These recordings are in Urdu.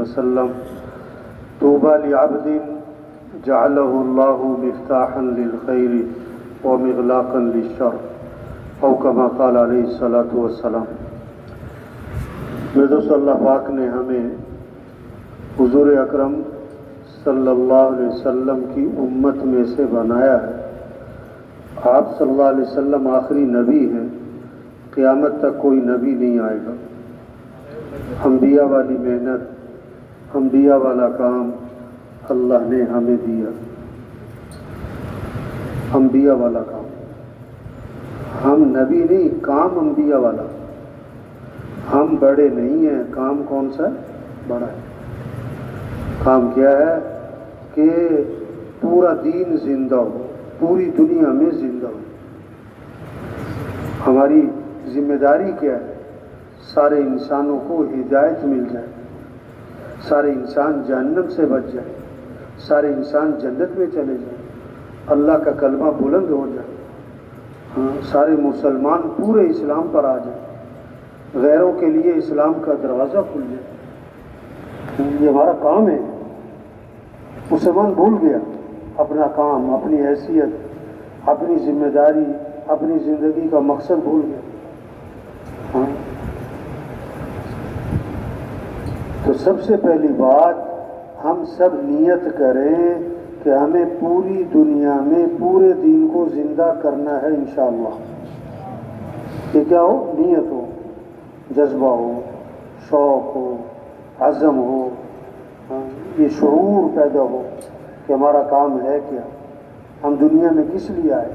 وسلم طوبى لعبد جعله الله مفتاحا للخير ومغلاقا للشر او كما قال علیہ الصلوۃ والسلام۔ میرے اللہ پاک نے ہمیں حضور اکرم صلی اللہ علیہ وسلم کی امت میں سے بنایا ہے۔ آپ صلی اللہ علیہ وسلم آخری نبی ہیں، قیامت تک کوئی نبی نہیں آئے گا۔ انبیاء والی محنت، انبیاء والا کام اللہ نے ہمیں دیا، انبیاء والا کام۔ ہم نبی نہیں، کام انبیاء والا۔ ہم بڑے نہیں ہیں، کام کون سا ہے؟ بڑا ہے۔ کام کیا ہے کہ پورا دین زندہ ہو، پوری دنیا میں زندہ ہو۔ ہماری ذمہ داری کیا ہے؟ سارے انسانوں کو ہدایت مل جائے، سارے انسان جہنم سے بچ جائے، سارے انسان جنت میں چلے جائیں، اللہ کا کلمہ بلند ہو جائے، سارے مسلمان پورے اسلام پر آ جائیں، غیروں کے لیے اسلام کا دروازہ کھل جائے۔ یہ ہمارا کام ہے۔ مسلمان بھول گیا اپنا کام، اپنی حیثیت، اپنی ذمہ داری، اپنی زندگی کا مقصد بھول گیا۔ تو سب سے پہلی بات ہم سب نیت کریں کہ ہمیں پوری دنیا میں پورے دین کو زندہ کرنا ہے انشاءاللہ۔ یہ کیا ہو؟ نیت ہو، جذبہ ہو، شوق ہو، عزم ہو، یہ شعور پیدا ہو کہ ہمارا کام ہے کیا، ہم دنیا میں کس لیے آئے۔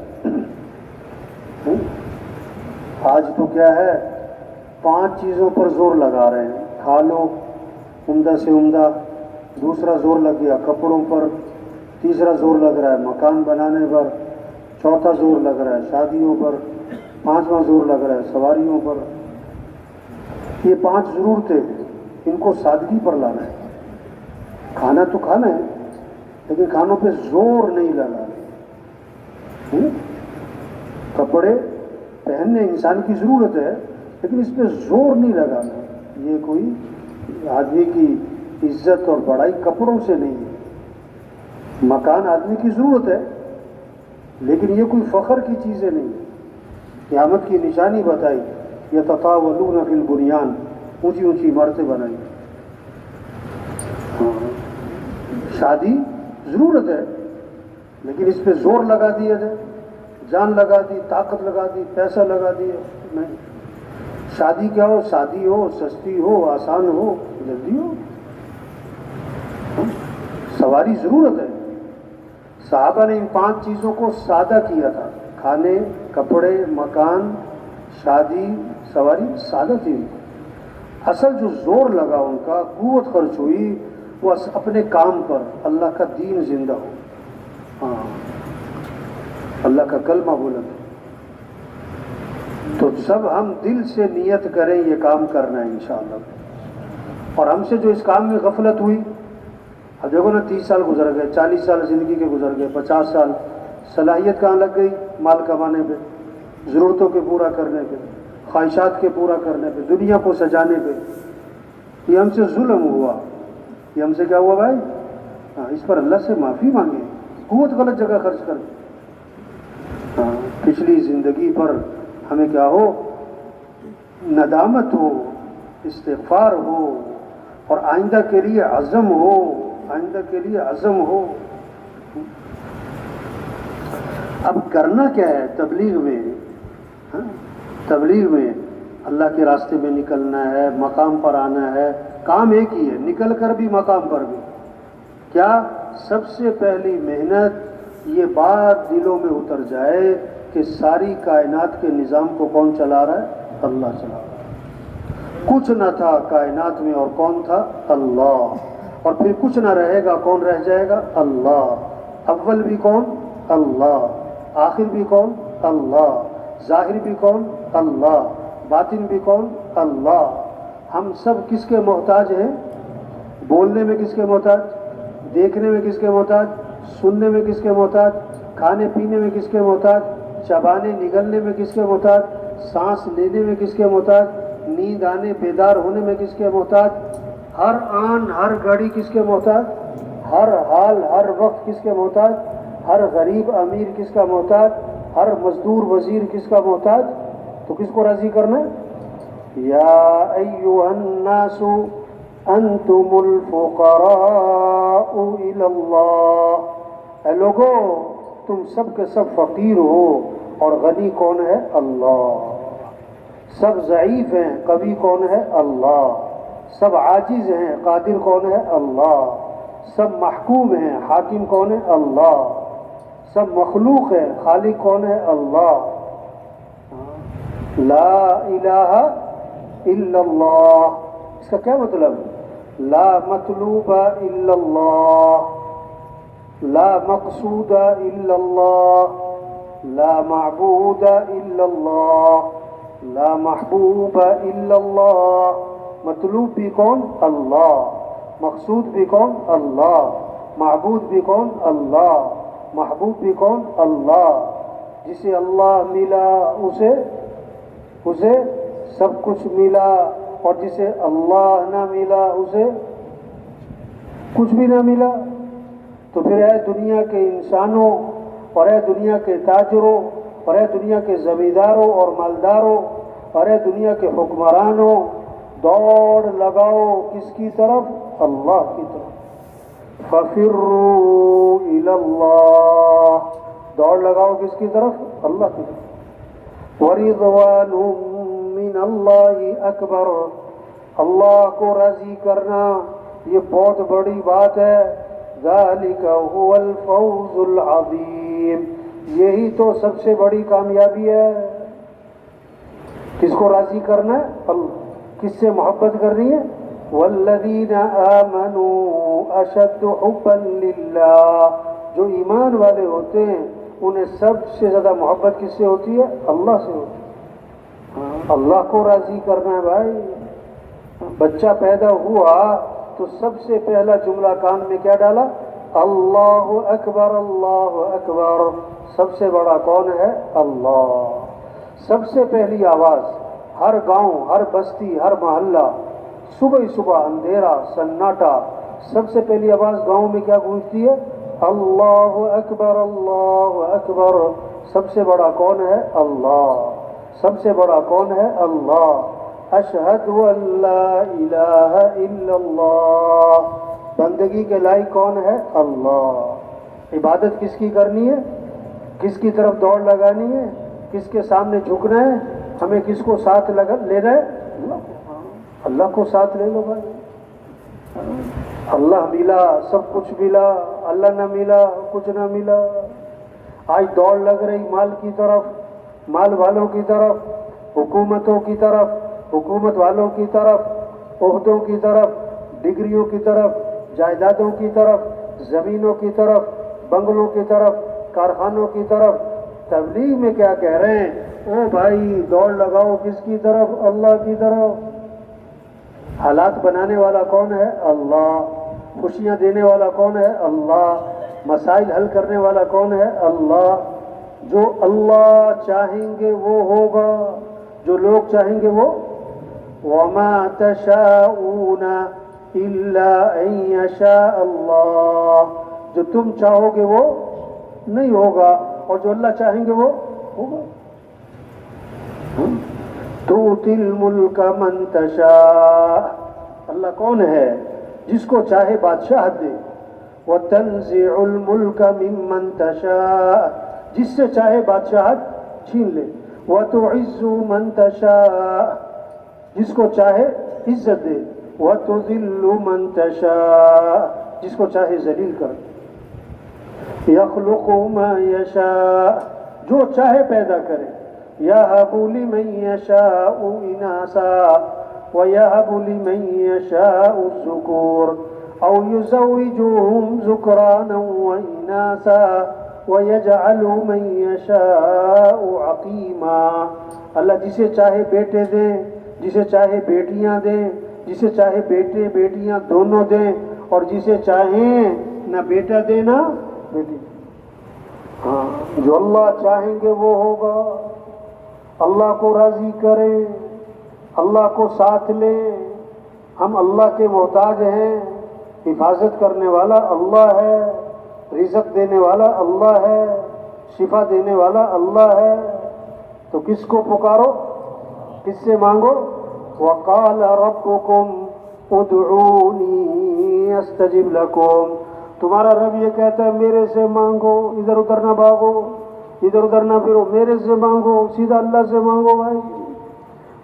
آج تو کیا ہے، 5 چیزوں پر زور لگا رہے ہیں۔ کھا لو عمدہ سے عمدہ، دوسرا زور لگ گیا کپڑوں پر، تیسرا زور لگ رہا ہے مکان بنانے پر، چوتھا زور لگ رہا ہے شادیوں پر، 5واں زور لگ رہا ہے سواریوں پر۔ یہ 5 ضرورتیں ان کو سادگی پر لانا ہے۔ کھانا تو کھانا ہے لیکن کھانوں پہ زور نہیں لگانا۔ کپڑے پہننے انسان کی ضرورت ہے لیکن اس پہ زور نہیں لگانا۔ یہ کوئی آدمی کی عزت اور بڑائی کپڑوں سے نہیں ہے۔ مکان آدمی کی ضرورت ہے لیکن یہ کوئی فخر کی چیزیں نہیں ہے۔ قیامت کی نشانی بتائی، یتطاولون فی البنیان، اونچی اونچی عمارتیں بنائی۔ شادی ضرورت ہے لیکن اس پہ زور لگا دیا جائے، جان لگا دی، طاقت لگا دی، پیسہ لگا دیا، نہیں۔ شادی کیا ہو؟ سادی ہو، سستی ہو، آسان ہو، جلدی ہو۔ سواری ضرورت ہے۔ صحابہ نے ان 5 چیزوں کو سادہ کیا تھا۔ کھانے، کپڑے، مکان، شادی، سواری سادہ تھی۔ اصل جو زور لگا ان کا، قوت خرچ ہوئی، وہ اپنے کام پر، اللہ کا دین زندہ ہو، اللہ کا کلمہ بلند۔ تو سب ہم دل سے نیت کریں یہ کام کرنا ہے انشاءاللہ۔ اور ہم سے جو اس کام میں غفلت ہوئی، اب دیکھو نا، 30 سال گزر گئے، 40 سال زندگی کے گزر گئے، 50 سال، صلاحیت کہاں لگ گئی؟ مال کمانے پہ، ضرورتوں کے پورا کرنے پہ، خواہشات کے پورا کرنے پہ، دنیا کو سجانے پہ۔ یہ ہم سے ظلم ہوا۔ یہ ہم سے کیا ہوا بھائی؟ اس پر اللہ سے معافی مانگے، قوت غلط جگہ خرچ کر۔ پچھلی زندگی پر ہمیں کیا ہو؟ ندامت ہو، استغفار ہو، اور آئندہ کے لیے عزم ہو، آئندہ کے لیے عزم ہو۔ اب کرنا کیا ہے تبلیغ میں؟ تبلیغ میں اللہ کے راستے میں نکلنا ہے، مقام پر آنا ہے۔ کام ایک ہی ہے، نکل کر بھی مقام پر بھی۔ کیا؟ سب سے پہلی محنت یہ بات دلوں میں اتر جائے کہ ساری کائنات کے نظام کو کون چلا رہا ہے؟ اللہ چلا رہا ہے۔ کچھ نہ تھا کائنات میں اور کون تھا؟ اللہ۔ اور پھر کچھ نہ رہے گا، کون رہ جائے گا؟ اللہ۔ اول بھی کون؟ اللہ۔ آخر بھی کون؟ اللہ۔ ظاہر بھی کون؟ اللہ۔ باطن بھی کون؟ اللہ۔ ہم سب کس کے محتاج ہیں؟ بولنے میں کس کے محتاج؟ دیکھنے میں کس کے محتاج؟ سننے میں کس کے محتاج؟ کھانے پینے میں کس کے محتاج؟ چبانے نگلنے میں کس کے محتاج؟ سانس لینے میں کس کے محتاج؟ نیند آنے بیدار ہونے میں کس کے محتاج؟ ہر آن ہر گھڑی کس کے محتاج؟ ہر حال ہر وقت کس کے محتاج؟ ہر غریب امیر کس کا محتاج؟ ہر مزدور وزیر کس کا محتاج؟ تو کس کو راضی کرنا ہے؟ یا ایھا الناس انتم الفقراء الی اللہ، اے لوگو تم سب کے سب فقیر ہو اور غنی کون ہے؟ اللہ۔ سب ضعیف ہیں، قوی کون ہے؟ اللہ۔ سب عاجز ہیں، قادر کون ہے؟ اللہ۔ سب محکوم ہیں، حاکم کون ہے؟ اللہ۔ سب مخلوق ہیں، خالق کون ہے؟ اللہ۔ لا الہ الا اللہ، اس کا کیا مطلب؟ لا مطلوب الا اللہ، لا مقصود الا اللہ، لا معبود الا اللہ، لا محبوب الا اللہ۔ مطلوب بھی کون؟ اللہ۔ مقصود بھی کون؟ اللہ۔ معبود بھی کون؟ اللہ۔ محبوب بھی کون؟ اللہ۔ جسے اللہ ملا اسے سب کچھ ملا، اور جسے اللہ نہ ملا اسے کچھ بھی نہ ملا۔ تو پھر اے دنیا کے انسانوں، اور اے دنیا کے تاجروں، اور اے دنیا کے زمینداروں اور مالداروں، اور اے دنیا کے حکمرانوں، دوڑ لگاؤ کس کی طرف؟ اللہ کی طرف۔ فَفِرُّوا إِلَى اللَّهِ، دوڑ لگاؤ کس کی طرف؟ اللہ کی طرف۔ وَرِضْوَانٌ مِّنَ اللَّهِ أَكْبَرُ، اللہ کو راضی کرنا یہ بہت بڑی بات ہے۔ ذَلِكَ هُوَ الْفَوْزُ الْعَظِيمُ، یہی تو سب سے بڑی کامیابی ہے۔ کس کو راضی کرنا ہے؟ اللہ۔ کس سے محبت کرنی ہے؟ وَالَّذِينَ آمَنُوا أَشَدُّ حُبًّا لِلَّهِ، جو ایمان والے ہوتے ہیں انہیں سب سے زیادہ محبت کس سے ہوتی ہے؟ اللہ سے ہوتی ہے۔ اللہ کو راضی کرنا ہے بھائی۔ بچہ پیدا ہوا تو سب سے پہلا جملہ کان میں کیا ڈالا؟ اللہ اکبر، اللہ اکبر۔ سب سے بڑا کون ہے؟ اللہ۔ سب سے پہلی آواز ہر گاؤں، ہر بستی، ہر محلہ، صبح ہی صبح اندھیرا سناٹا، سب سے پہلی آواز گاؤں میں کیا گونجتی ہے؟ اللہ اکبر، اللہ اکبر۔ سب سے بڑا کون ہے؟ اللہ۔ سب سے بڑا کون ہے؟ اللہ۔ اشہد ان لا الہ الا اللہ، بندگی کے لائق کون ہے؟ اللہ۔ عبادت کس کی کرنی ہے؟ کس کی طرف دوڑ لگانی ہے؟ کس کے سامنے جھکنا ہے؟ ہمیں کس کو ساتھ لینا ہے؟ اللہ کو ساتھ لے لو بھائی۔ اللہ ملا سب کچھ ملا، اللہ نہ ملا کچھ نہ ملا۔ آج دوڑ لگ رہی مال کی طرف، مال والوں کی طرف، حکومتوں کی طرف، حکومت والوں کی طرف، عہدوں کی طرف، ڈگریوں کی طرف، جائیدادوں کی طرف، زمینوں کی طرف، بنگلوں کی طرف، کارخانوں کی طرف۔ تبلیغ میں کیا کہہ رہے ہیں؟ او بھائی دوڑ لگاؤ کس کی طرف؟ اللہ کی طرف۔ حالات بنانے والا کون ہے؟ اللہ۔ خوشیاں دینے والا کون ہے؟ اللہ۔ مسائل حل کرنے والا کون ہے؟ اللہ۔ جو اللہ چاہیں گے وہ ہوگا، جو لوگ چاہیں گے وہ۔ وَمَا تَشَاءُونَ إِلَّا أَن يَشَاءَ اللَّهُ، جو تم چاہو گے وہ نہیں ہوگا، اور جو اللہ چاہیں گے وہ ہوگا۔ تُؤْتِي الْمُلْكَ مَن تَشَاءُ، اللہ کون ہے؟ جس کو چاہے بادشاہت دے۔ وَتَنزِعُ الْمُلْكَ مِمَّن تَشَاءُ، جس سے چاہے بادشاہت چھین لے۔ وَتُعِزُّ مَن تَشَاءُ، جس کو چاہے عزت دے۔ وَتُذِلُّ مَن تَشَاءُ، جس کو چاہے ذلیل کر۔ يَخْلُقُ مَا يَشَاءُ، جو چاہے پیدا کرے۔ يَهَبُ لِمَن يَشَاءُ إِنَاثًا وَيَهَبُ لِمَن يَشَاءُ الذُّكُورَ أَوْ يُزَوِّجُهُمْ ذُكْرَانًا وَإِنَاثًا وَيَجْعَلُ مَن يَشَاءُ عَقِيمًا، اللہ جسے چاہے بیٹے دیں، جسے چاہے بیٹیاں دیں، جسے چاہے بیٹے بیٹیاں دونوں دیں، اور جسے چاہیں نہ بیٹا دیں نہ بیٹی۔ ہاں، جو اللہ چاہیں گے وہ ہوگا۔ اللہ کو راضی کریں، اللہ کو ساتھ لیں، ہم اللہ کے محتاج ہیں، حفاظت کرنے والا اللہ ہے، رزق دینے والا اللہ ہے، شفا دینے والا اللہ ہے، تو کس کو پکارو، کس سے مانگو؟ وَقَالَ رَبُّكُمْ ادْعُونِي أَسْتَجِبْ لَكُمْ، تمہارا رب یہ کہتا ہے میرے سے مانگو، ادھر ادھر نہ بھاگو، ادھر ادھر نہ پھرو، میرے سے مانگو، سیدھا اللہ سے مانگو بھائی۔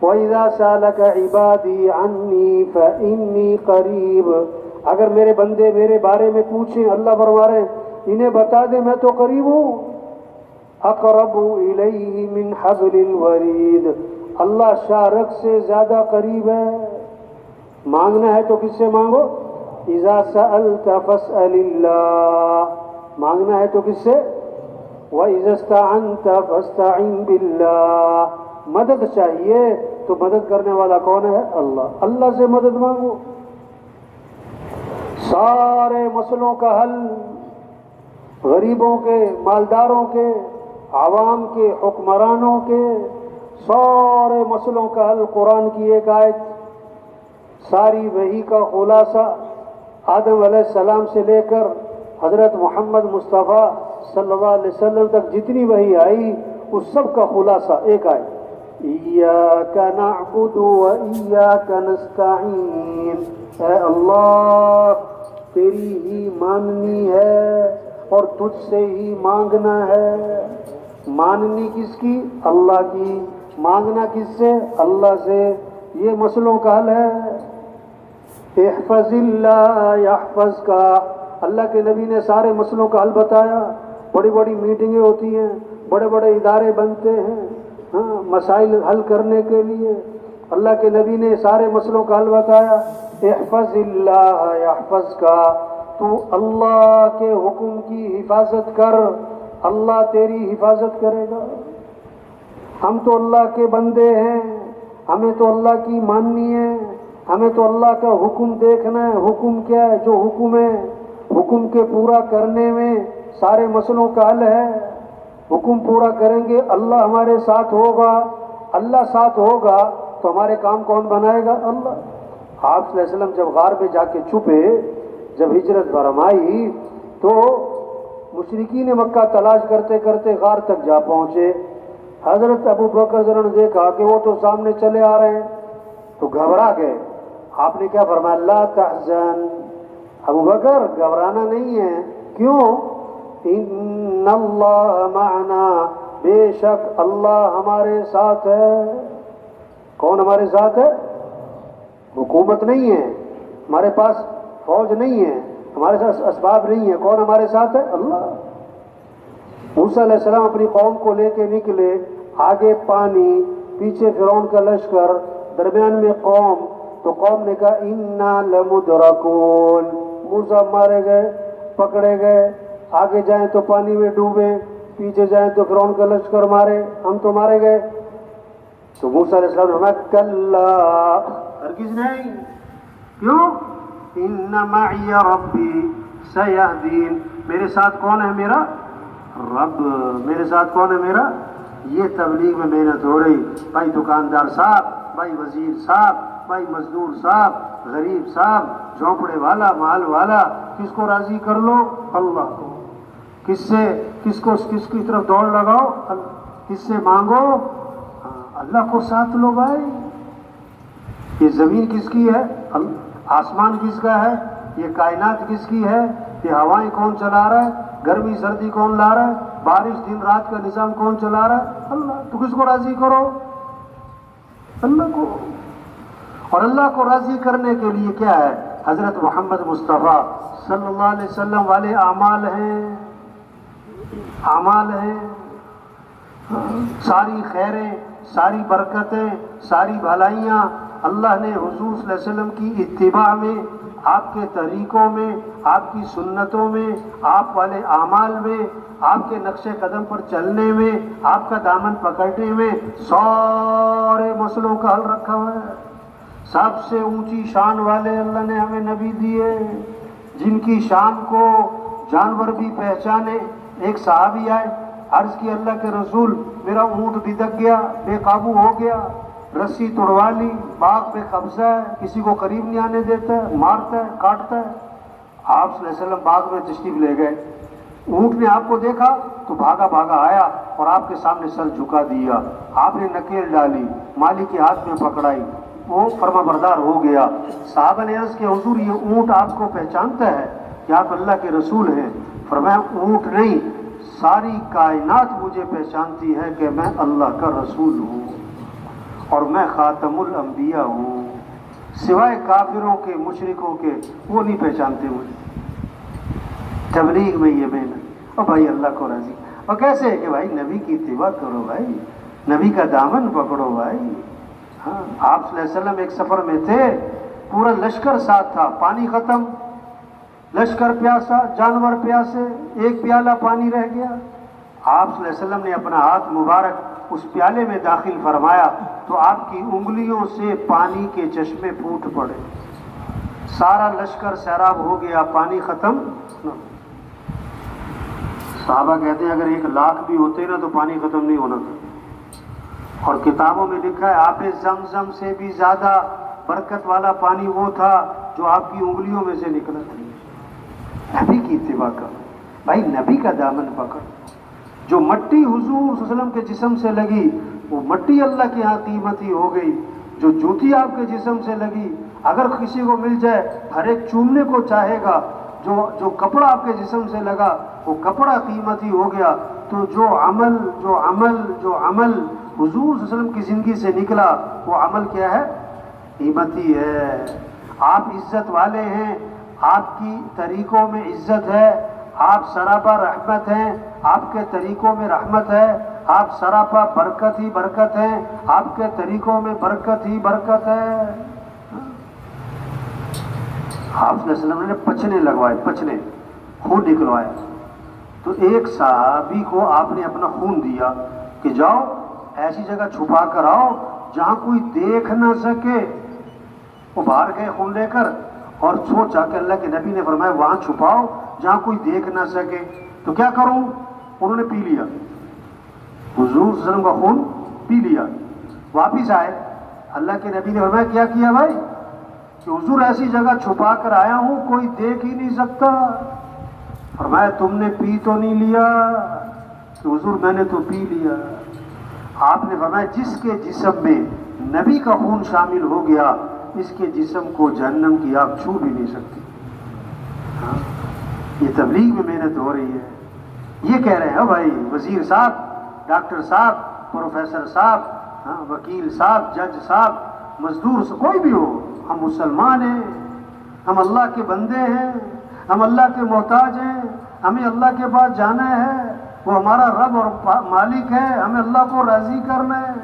وَإِذَا سَأَلَكَ عِبَادِي عَنِّي فَإِنِّي قَرِيبٌ، اگر میرے بندے میرے بارے میں پوچھیں، اللہ فرما رہے ہیں انہیں بتا دے میں تو قریب ہوں، اقرب الیہ من حبل الورید، اللہ شارک سے زیادہ قریب ہے۔ مانگنا ہے تو کس سے مانگو؟ اذا سألت فاسأل اللہ، مانگنا ہے تو کس سے؟ وَإِذَا اسْتَعَنْتَ فَاسْتَعِنْ بِاللَّهِ، مدد چاہیے تو مدد کرنے والا کون ہے؟ اللہ، اللہ سے مدد مانگو۔ سارے مسئلوں کا حل، غریبوں کے، مالداروں کے، عوام کے، حکمرانوں کے، سارے مسئلوں کا حل قرآن کی ایک آیت، ساری وحی کا خلاصہ، آدم علیہ السلام سے لے کر حضرت محمد مصطفیٰ صلی اللہ علیہ وسلم تک جتنی وحی آئی اس سب کا خلاصہ ایک آیت، ایاک نعبد و ایاک نستعین، اے اللہ تیری ہی ماننی ہے اور تجھ سے ہی مانگنا ہے۔ ماننی کس کی؟ اللہ کی، مانگنا کس سے؟ اللہ سے۔ یہ مسئلوں کا حل ہے۔ احفظ اللہ یحفظ کا، اللہ کے نبی نے سارے مسئلوں کا حل بتایا، بڑی بڑی میٹنگیں ہوتی ہیں، بڑے بڑے ادارے بنتے ہیں مسائل حل کرنے کے لیے، اللہ کے نبی نے سارے مسئلوں کا حل بتایا۔ احفظ اللہ یحفظ کا، تو اللہ کے حکم کی حفاظت کر، اللہ تیری حفاظت کرے گا۔ ہم تو اللہ کے بندے ہیں، ہمیں تو اللہ کی ماننی ہے، ہمیں تو اللہ کا حکم دیکھنا ہے۔ حکم کیا ہے؟ جو حکم ہے، حکم کے پورا کرنے میں سارے مسئلوں کا حل ہے۔ حکم پورا کریں گے اللہ ہمارے ساتھ ہوگا، اللہ ساتھ ہوگا تو ہمارے کام کون بنائے گا؟ اللہ۔ آپ صلی اللہ علیہ وسلم جب غار پہ جا کے چھپے، جب ہجرت فرمائی تو مشرکین مکہ تلاش کرتے کرتے غار تک جا پہنچے۔ حضرت ابو بکر نے دیکھا کہ وہ تو سامنے چلے آ رہے ہیں تو گھبرا گئے۔ آپ نے کیا فرمایا؟ لا تحزن، ابو بکر گھبرانا نہیں ہے۔ کیوں؟ ان اللہ معنا، بے شک اللہ ہمارے ساتھ ہے۔ کون ہمارے ساتھ ہے؟ حکومت نہیں ہے، ہمارے پاس فوج نہیں ہے، ہمارے ساتھ اسباب نہیں ہے، کون ہمارے ساتھ ہے؟ اللہ۔ موسیٰ علیہ السلام اپنی قوم کو لے کے نکلے، آگے پانی، پیچھے فرعون کا لشکر، درمیان میں قوم، تو قوم نے کہا انا لمدرکون، موسیٰ مارے گئے، پکڑے گئے، آگے جائیں تو پانی میں ڈوبے، پیچھے جائیں تو فرعون کا لشکر مارے، ہم تو مارے گئے۔ تو موسیٰ علیہ السلام نے فرمایا کلا، ہرگز نہیں۔ کیوں؟ ان معی ربی سیہدین، میرے ساتھ کون ہے؟ میرا رب۔ میرے ساتھ کون ہے؟ میرا۔ یہ تبلیغ میں محنت ہو رہی، بھائی دکاندار صاحب، بھائی وزیر صاحب، بھائی مزدور صاحب، غریب صاحب، جھونپڑے والا، مال والا، کس کو راضی کر لو؟ اللہ کو۔ کس سے کس کی طرف دوڑ لگاؤ؟ کس سے مانگو؟ اللہ کو ساتھ لو بھائی۔ یہ زمین کس کی ہے؟ آسمان کس کا ہے؟ یہ کائنات کس کی ہے؟ یہ ہوائیں کون چلا رہا ہے؟ گرمی سردی کون لا رہا ہے؟ بارش دن رات کا نظام کون چلا رہا ہے؟ اللہ۔ تو کس کو راضی کرو؟ اللہ کو۔ اور اللہ کو راضی کرنے کے لیے کیا ہے؟ حضرت محمد مصطفیٰ صلی اللہ علیہ وسلم والے اعمال ہیں، اعمال ہیں، ساری خیریں، ساری برکتیں، ساری بھلائیاں اللہ نے حضور صلی اللہ علیہ وسلم کی اتباع میں، آپ کے طریقوں میں، آپ کی سنتوں میں، آپ والے اعمال میں، آپ کے نقش قدم پر چلنے میں، آپ کا دامن پکڑنے میں، سارے مسئلوں کا حل رکھا ہوا ہے۔ سب سے اونچی شان والے اللہ نے ہمیں نبی دیے، جن کی شان کو جانور بھی پہچانے۔ ایک صحابی آئے، عرض کی اللہ کے رسول، میرا اونٹ بھدک گیا، بے قابو ہو گیا، رسی توڑوا لی، باغ پہ قبضہ ہے، کسی کو قریب نہیں آنے دیتا ہے، مارتا ہے، کاٹتا ہے۔ آپ صلی اللہ علیہ وسلم باغ میں تشریف لے گئے، اونٹ نے آپ کو دیکھا تو بھاگا بھاگا آیا اور آپ کے سامنے سر جھکا دیا، آپ نے نکیل ڈالی، مالک کے ہاتھ میں پکڑائی، وہ فرما بردار ہو گیا۔ صحابہ نے عرض کہ حضور یہ اونٹ آپ کو پہچانتا ہے کہ آپ اللہ کے رسول ہیں؟ فرمایا اونٹ نہیں، ساری کائنات مجھے پہچانتی ہے کہ میں اللہ کا رسول ہوں اور میں خاتم الانبیاء ہوں، سوائے کافروں کے، مشرکوں کے، وہ نہیں پہچانتے مجھے۔ تبلیغ میں یہ محنت، اور بھائی اللہ کو راضی، اور کیسے کہ بھائی نبی کی اتباع کرو، بھائی نبی کا دامن پکڑو بھائی۔ ہاں آپ صلی اللہ علیہ وسلم ایک سفر میں تھے، پورا لشکر ساتھ تھا، پانی ختم، لشکر پیاسا، جانور پیاسے، ایک پیالہ پانی رہ گیا، آپ صلی اللہ علیہ وسلم نے اپنا ہاتھ مبارک اس پیالے میں داخل فرمایا تو آپ کی انگلیوں سے پانی کے چشمے پھوٹ پڑے، سارا لشکر سیراب ہو گیا، پانی ختم۔ صحابہ کہتے ہیں اگر 1,00,000 بھی ہوتے نا تو پانی ختم نہیں ہونا تھا، اور کتابوں میں لکھا ہے آب زمزم سے بھی زیادہ برکت والا پانی وہ تھا جو آپ کی انگلیوں میں سے نکلا تھا۔ نبی کی اتباع کرو بھائی، نبی کا دامن پکڑ۔ جو مٹی حضور صلی اللہ علیہ وسلم کے جسم سے لگی وہ مٹی اللہ کے ہاں قیمتی ہو گئی، جو جوتی آپ کے جسم سے لگی اگر کسی کو مل جائے ہر ایک چومنے کو چاہے گا، جو کپڑا آپ کے جسم سے لگا وہ کپڑا قیمتی ہو گیا۔ تو جو عمل حضور صلی اللہ علیہ وسلم کی زندگی سے نکلا وہ عمل کیا ہے؟ قیمتی ہے۔ آپ عزت والے ہیں، آپ کی طریقوں میں عزت ہے، آپ سراپا رحمت ہیں، آپ کے طریقوں میں رحمت ہے، آپ سراپا برکت ہی برکت ہیں، آپ کے طریقوں میں برکت ہی برکت ہے۔ آپ صلی اللہ علیہ وسلم نے پچنے لگوائے، پچنے، خون نکلوائے، تو ایک صحابی کو آپ نے اپنا خون دیا کہ جاؤ ایسی جگہ چھپا کر آؤ جہاں کوئی دیکھ نہ سکے۔ وہ باہر گئے خون لے کر اور سوچا کہ اللہ کے نبی نے فرمایا وہاں چھپاؤ جہاں کوئی دیکھ نہ سکے، تو کیا کروں؟ انہوں نے پی لیا، حضور صلی اللہ علیہ وسلم کا خون پی لیا۔ واپس آئے، اللہ کے نبی نے فرمایا کیا کیا بھائی؟ کہ حضور ایسی جگہ چھپا کر آیا ہوں کوئی دیکھ ہی نہیں سکتا۔ فرمایا تم نے پی تو نہیں لیا؟ کہ حضور میں نے تو پی لیا۔ آپ نے فرمایا جس کے جسم میں نبی کا خون شامل ہو گیا اس کے جسم کو جہنم کی آگ چھو بھی نہیں سکتی۔ یہ تبلیغ میں محنت ہو رہی ہے۔ یہ کہہ رہے ہیں بھائی وزیر صاحب، ڈاکٹر صاحب، پروفیسر صاحب، وکیل صاحب، جج صاحب، مزدور کوئی بھی ہو، ہم مسلمان ہیں، ہم اللہ کے بندے ہیں، ہم اللہ کے محتاج ہیں، ہمیں اللہ کے پاس جانا ہے، وہ ہمارا رب اور مالک ہے، ہمیں اللہ کو راضی کرنا ہے۔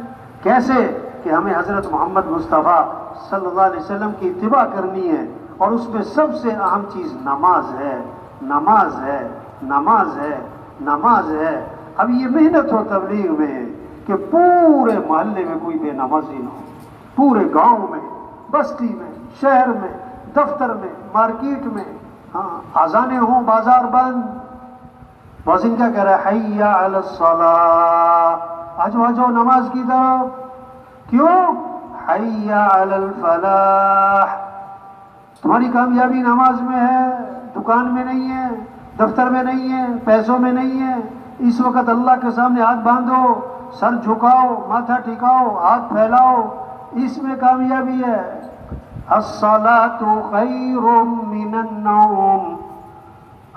کیسے؟ کہ ہمیں حضرت محمد مصطفیٰ صلی اللہ علیہ وسلم کی اتباع کرنی ہے، اور اس میں سب سے اہم چیز نماز ہے، نماز ہے، نماز ہے، نماز ہے۔ اب یہ محنت ہو تبلیغ میں کہ پورے محلے میں کوئی بے نمازی نہ ہو، پورے گاؤں میں، بستی میں، شہر میں، دفتر میں، مارکیٹ میں، اذانیں ہوں، بازار بند، مؤذن کیا کہہ رہا ہے؟ حی علی الصلاۃ، آجو آجو نماز کی طرف۔ کیوں؟ حی علی الفلاح، تمہاری کامیابی نماز میں ہے، دکان میں نہیں ہے، دفتر میں نہیں ہے، پیسوں میں نہیں ہے۔ اس وقت اللہ کے سامنے ہاتھ باندھو، سر جھکاؤ، ماتھا ٹھکاؤ، ہاتھ پھیلاؤ، اس میں کامیابی ہے۔ الصلاۃ خیر من النوم،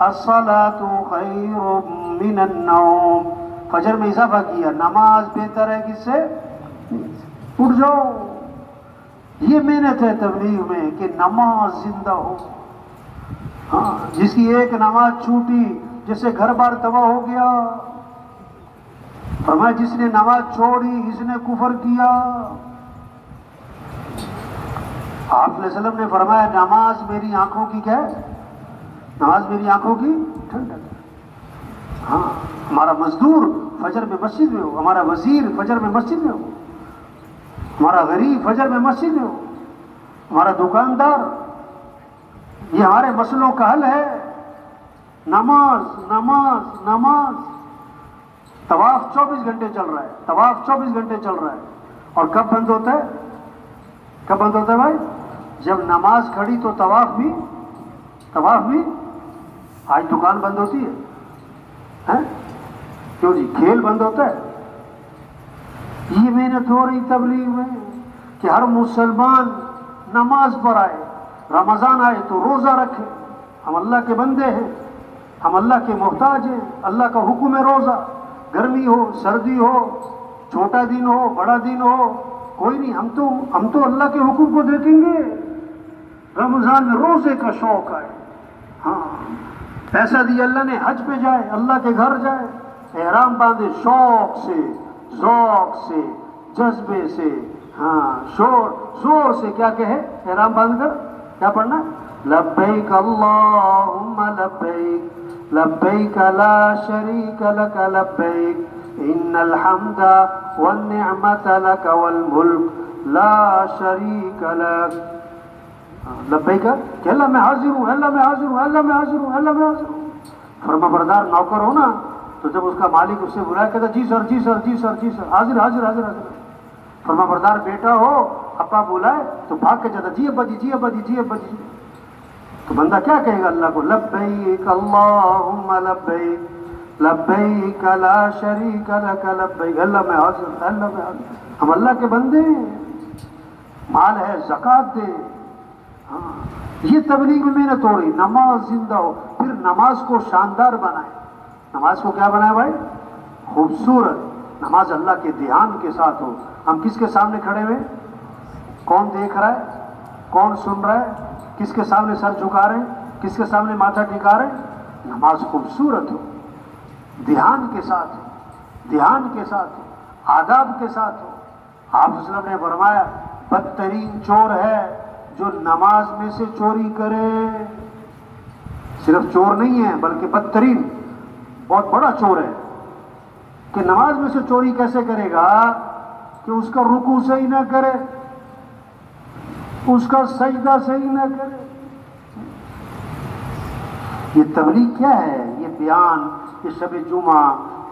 الصلاۃ خیر من النوم۔ فجر میں اضافہ کیا، نماز بہتر ہے کس سے؟ اٹھ جاؤ۔ یہ محنت ہے تبلیغ میں کہ نماز زندہ ہو۔ ہاں، جس کی ایک نماز چھوٹی جس سے گھر بار تباہ ہو گیا۔ فرمایا جس نے نماز چھوڑی اس نے کفر کیا۔ آپ صلی اللہ علیہ وسلم نے فرمایا نماز میری آنکھوں کی کیا ہے؟ نماز میری آنکھوں کی ٹھنڈک ہے۔ ہاں، ہمارا مزدور فجر میں مسجد میں ہو، ہمارا وزیر فجر میں مسجد میں ہو، ہمارا غریب فجر میں مسجد میں ہو، ہمارا دکاندار، یہ ہمارے مسئلوں کا حل ہے۔ نماز نماز نماز۔ طواف 24 گھنٹے چل رہا ہے، طواف 24 گھنٹے چل رہا ہے، اور کب بند ہوتا ہے؟ کب بند ہوتا ہے بھائی؟ جب نماز کھڑی تو طواف بھی آج دکان بند ہوتی ہے کیوں جی؟ کھیل بند ہوتا ہے؟ یہ محنت ہو رہی تبلیغ میں کہ ہر مسلمان نماز پر آئے، رمضان آئے تو روزہ رکھے. ہم اللہ کے بندے ہیں، ہم اللہ کے محتاج ہیں. اللہ کا حکم ہے روزہ، گرمی ہو سردی ہو، چھوٹا دن ہو بڑا دن ہو، کوئی نہیں. ہم تو اللہ کے حکم کو دیکھیں گے. رمضان میں روزے کا شوق ہے. ہاں پیسہ دیا اللہ نے، حج پہ جائے، اللہ کے گھر جائے، احرام باندھے شوق سے، ذوق سے، جذبے سے، ہاں زور سے کیا کہے احرام باندھ کر کیا پڑھنا؟ لبیک اللہم لبیک لبیک لا شریک لک لبیک ان الحمد والنعمت لک والملک لا شریک لک. لبیک کہ اللہ میں حاضر ہوں، اللہ میں حاضر ہوں، اللہ میں حاضر ہوں، اللہ میں حاضر ہوں. فرما بردار نوکر ہو نا، تو جب اس کا مالک اس سے بلایا کہتا جی سر جی سر جی سر جی سر، حاضر حاضر حاضر حاضر. فرما بردار بیٹا ہو، ابا بلائے تو بھاگ کے جاتا جی ابا جی جی ابا جی جی ابا جی. تو بندہ کیا کہے گا اللہ کو؟ لبیک اللہم لبیک لبیک لا شریک لک لبیک. اللہ میں حاضر، اللہ میں حاضر. ہم اللہ کے بندے ہیں، مال ہے زکوٰۃ دے. ہاں یہ تبلیغ میں محنت ہو رہی. نماز زندہ ہو، پھر نماز کو شاندار بنائے. نماز کو کیا بنائے بھائی؟ خوبصورت. نماز اللہ کے دھیان کے ساتھ ہو. ہم کس کے سامنے کھڑے ہوئے؟ کون دیکھ رہا ہے؟ کون سن رہا ہے؟ کس کے سامنے سر جھکا رہے ہیں؟ کس کے سامنے ماتھا ٹکا رہے ہیں؟ نماز خوبصورت ہو، دھیان کے ساتھ ہو، دھیان کے ساتھ ہو، آداب کے ساتھ ہو. آپ صلی اللہ علیہ وسلم نے فرمایا بدترین چور ہے جو نماز میں سے چوری کرے. صرف چور نہیں ہے بلکہ بدترین، بہت بڑا چور ہے. کہ نماز میں سے چوری کیسے کرے گا؟ کہ اس کا رکوع صحیح نہ کرے، اس کا سجدہ صحیح نہ کرے. یہ تبلیغ کیا ہے؟ یہ بیان، یہ شب جمعہ،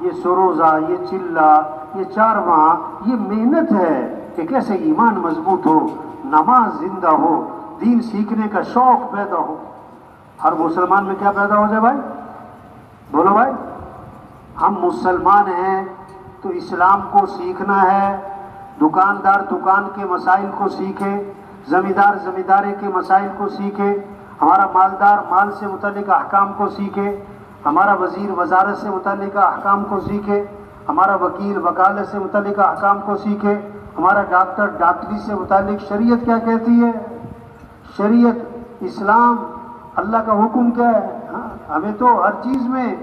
یہ سروزہ، یہ چلہ، یہ چارواں، یہ محنت ہے کہ کیسے ایمان مضبوط ہو، نماز زندہ ہو، دین سیکھنے کا شوق پیدا ہو. ہر مسلمان میں کیا پیدا ہو جائے بھائی؟ بولو بھائی. ہم مسلمان ہیں تو اسلام کو سیکھنا ہے. دکاندار دکان کے مسائل کو سیکھے، زمیندار زمینداری کے مسائل کو سیکھے، ہمارا مالدار مال سے متعلق احکام کو سیکھے، ہمارا وزیر وزارت سے متعلق احکام کو سیکھے، ہمارا وکیل وکالت سے متعلق احکام کو سیکھے، ہمارا ڈاکٹر ڈاکٹری سے متعلق شریعت کیا کہتی ہے، شریعت اسلام اللہ کا حکم کیا ہے. ہمیں تو ہر چیز میں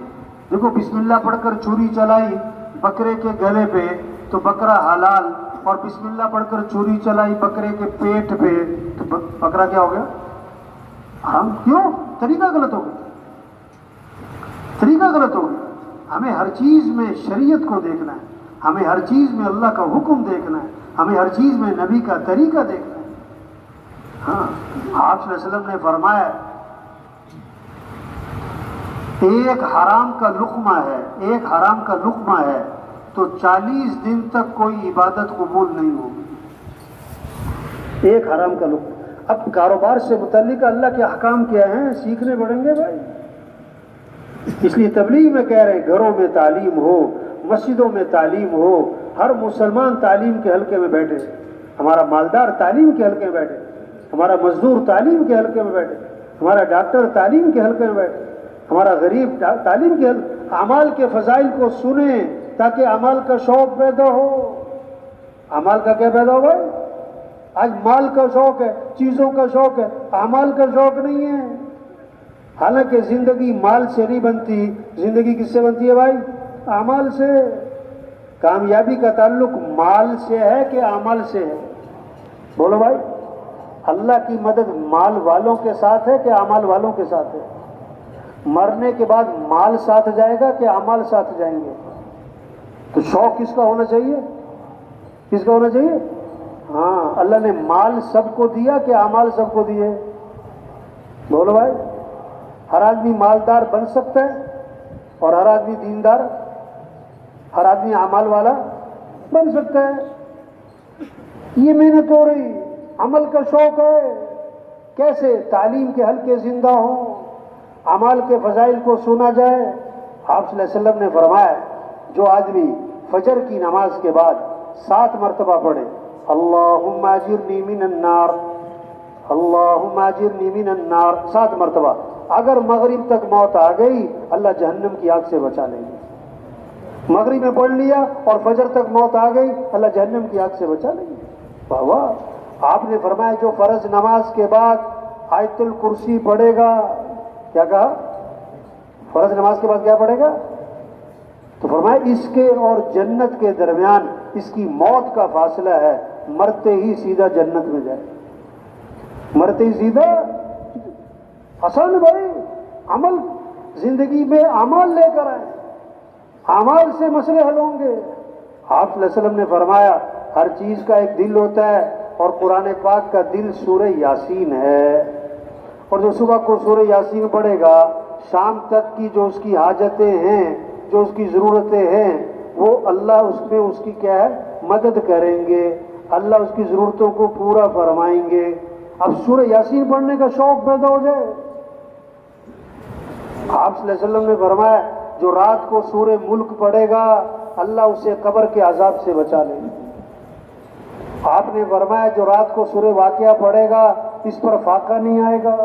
دیکھو بسم اللہ پڑھ کر چھری چلائی بکرے کے گلے پہ تو بکرا حلال، اور بسم اللہ پڑھ کر چھری چلائی بکرے کے پیٹ پہ تو بکرا کیا ہو گیا؟ حرام. کیوں؟ طریقہ غلط ہو گیا، طریقہ غلط ہو گیا. ہمیں ہر چیز میں شریعت کو دیکھنا ہے، ہمیں ہر چیز میں اللہ کا حکم دیکھنا ہے، ہمیں ہر چیز میں نبی کا طریقہ دیکھنا ہے. ہاں آپ صلی اللہ علیہ وسلم نے فرمایا ایک حرام کا لقمہ ہے، ایک حرام کا لقمہ ہے تو 40 دن تک کوئی عبادت قبول نہیں ہوگی. ایک حرام کا لقمہ. اب کاروبار سے متعلق اللہ کے احکام کیا ہیں؟ سیکھنے پڑیں گے بھائی. اس لیے تبلیغ میں کہہ رہے ہیں گھروں میں تعلیم ہو، مسجدوں میں تعلیم ہو، ہر مسلمان تعلیم کے حلقے میں بیٹھے، ہمارا مالدار تعلیم کے حلقے میں بیٹھے، ہمارا مزدور تعلیم کے حلقے میں بیٹھے، ہمارا ڈاکٹر تعلیم کے حلقے میں بیٹھے، ہمارا غریب تعلیم کے اعمال کے فضائل کو سنیں تاکہ اعمال کا شوق پیدا ہو. اعمال کا کیا پیدا ہو بھائی؟ آج مال کا شوق ہے، چیزوں کا شوق ہے، اعمال کا شوق نہیں ہے. حالانکہ زندگی مال سے نہیں بنتی، زندگی کس سے بنتی ہے بھائی؟ اعمال سے. کامیابی کا تعلق مال سے ہے کہ اعمال سے ہے؟ بولو بھائی. اللہ کی مدد مال والوں کے ساتھ ہے کہ اعمال والوں کے ساتھ ہے؟ مرنے کے بعد مال ساتھ جائے گا کہ اعمال ساتھ جائیں گے؟ تو شوق کس کا ہونا چاہیے؟ کس کا ہونا چاہیے؟ ہاں اللہ نے مال سب کو دیا کہ اعمال سب کو دیے؟ بولو بھائی. ہر آدمی مالدار بن سکتا ہے اور ہر آدمی دیندار، ہر آدمی اعمال والا بن سکتا ہے. یہ محنت ہو رہی، عمل کا شوق ہے، کیسے تعلیم کے حلقے زندہ ہوں، اعمال کے فضائل کو سنا جائے۔ آپ صلی اللہ علیہ وسلم نے فرمایا جو آدمی فجر کی نماز کے بعد 7 مرتبہ پڑھے اللہم اجرنی من النار، اللہم اجرنی من النار 7 مرتبہ، اگر مغرب تک موت آ گئی اللہ جہنم کی آگ سے بچا لیں گے۔ مغرب میں پڑھ لیا اور فجر تک موت آ گئی اللہ جہنم کی آگ سے بچا لیں گے۔ واہ واہ۔ آپ نے فرمایا جو فرض نماز کے بعد آیت الکرسی پڑھے گا، کیا کہا؟ فرض نماز کے بعد کیا پڑھے گا؟ تو فرمایا اس کے اور جنت کے درمیان اس کی موت کا فاصلہ ہے، مرتے ہی سیدھا جنت میں جائے، مرتے ہی سیدھا۔ آسان بھائی، عمل زندگی میں اعمال لے کر آئے، اعمال سے مسئلے حل ہوں گے۔ آپ صلی اللہ علیہ وسلم نے فرمایا ہر چیز کا ایک دل ہوتا ہے اور قرآن پاک کا دل سورہ یاسین ہے، اور جو صبح کو سورہ یاسین پڑھے گا شام تک کی جو اس کی حاجتیں ہیں، جو اس کی ضرورتیں ہیں، وہ اللہ اس میں اس کی کیا ہے مدد کریں گے، اللہ اس کی ضرورتوں کو پورا فرمائیں گے۔ اب سورہ یاسین پڑھنے کا شوق پیدا ہو جائے۔ آپ صلی اللہ علیہ وسلم نے فرمایا جو رات کو سورہ ملک پڑھے گا اللہ اسے قبر کے عذاب سے بچا لے گا۔ آپ نے فرمایا جو رات کو سورہ واقعہ پڑھے گا اس پر فاقہ نہیں آئے گا۔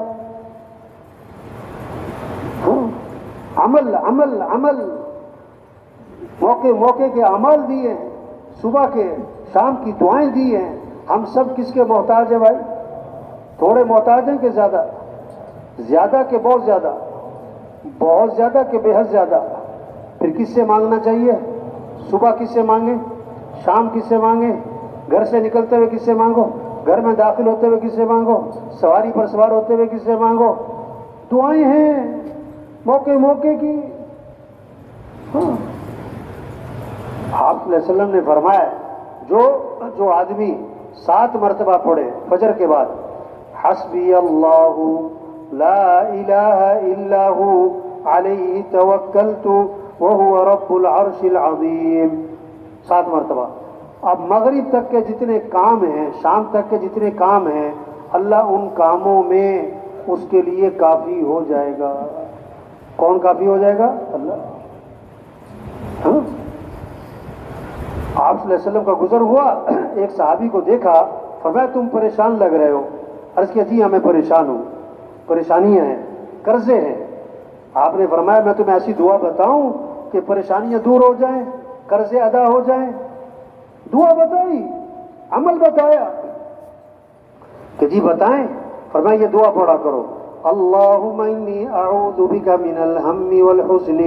عمل عمل عمل، موقع موقع کے اعمال دیے ہیں، صبح کے شام کی دعائیں دی ہیں۔ ہم سب کس کے محتاج ہیں بھائی؟ تھوڑے محتاج ہیں کہ زیادہ؟ زیادہ کہ بہت زیادہ؟ بہت زیادہ کہ بے حد زیادہ؟ پھر کس سے مانگنا چاہیے؟ صبح کس سے مانگیں؟ شام کس سے مانگیں؟ گھر سے نکلتے ہوئے کس سے مانگو؟ گھر میں داخل ہوتے ہوئے کس سے مانگو؟ سواری پر سوار ہوتے ہوئے کس سے مانگو؟ دعائیں ہیں موقع موقع کی۔ ہاں، آپ صلی اللہ علیہ وسلم نے فرمایا جو آدمی 7 مرتبہ پڑھے فجر کے بعد حسبی اللہ لا الہ الا ہو علیہ توکلت وہو رب العرش العظیم، 7 مرتبہ۔ اب مغرب تک کے جتنے کام ہیں، شام تک کے جتنے کام ہیں، اللہ ان کاموں میں اس کے لیے کافی ہو جائے گا۔ کون کافی ہو جائے گا؟ اللہ۔ ہاں، آپ صلی اللہ علیہ وسلم کا گزر ہوا، ایک صحابی کو دیکھا، فرمایا تم پریشان لگ رہے ہو۔ عرض کیا جی ہمیں پریشان ہوں، پریشانیاں ہیں، قرضے ہیں۔ آپ نے فرمایا میں تمہیں ایسی دعا بتاؤں کہ پریشانیاں دور ہو جائیں، قرضے ادا ہو جائیں؟ دعا بتائی، عمل بتایا کہ جی بتائیں۔ فرمایا یہ دعا پڑھا کرو، اللہم انی اعوذ بک من الہم والحزن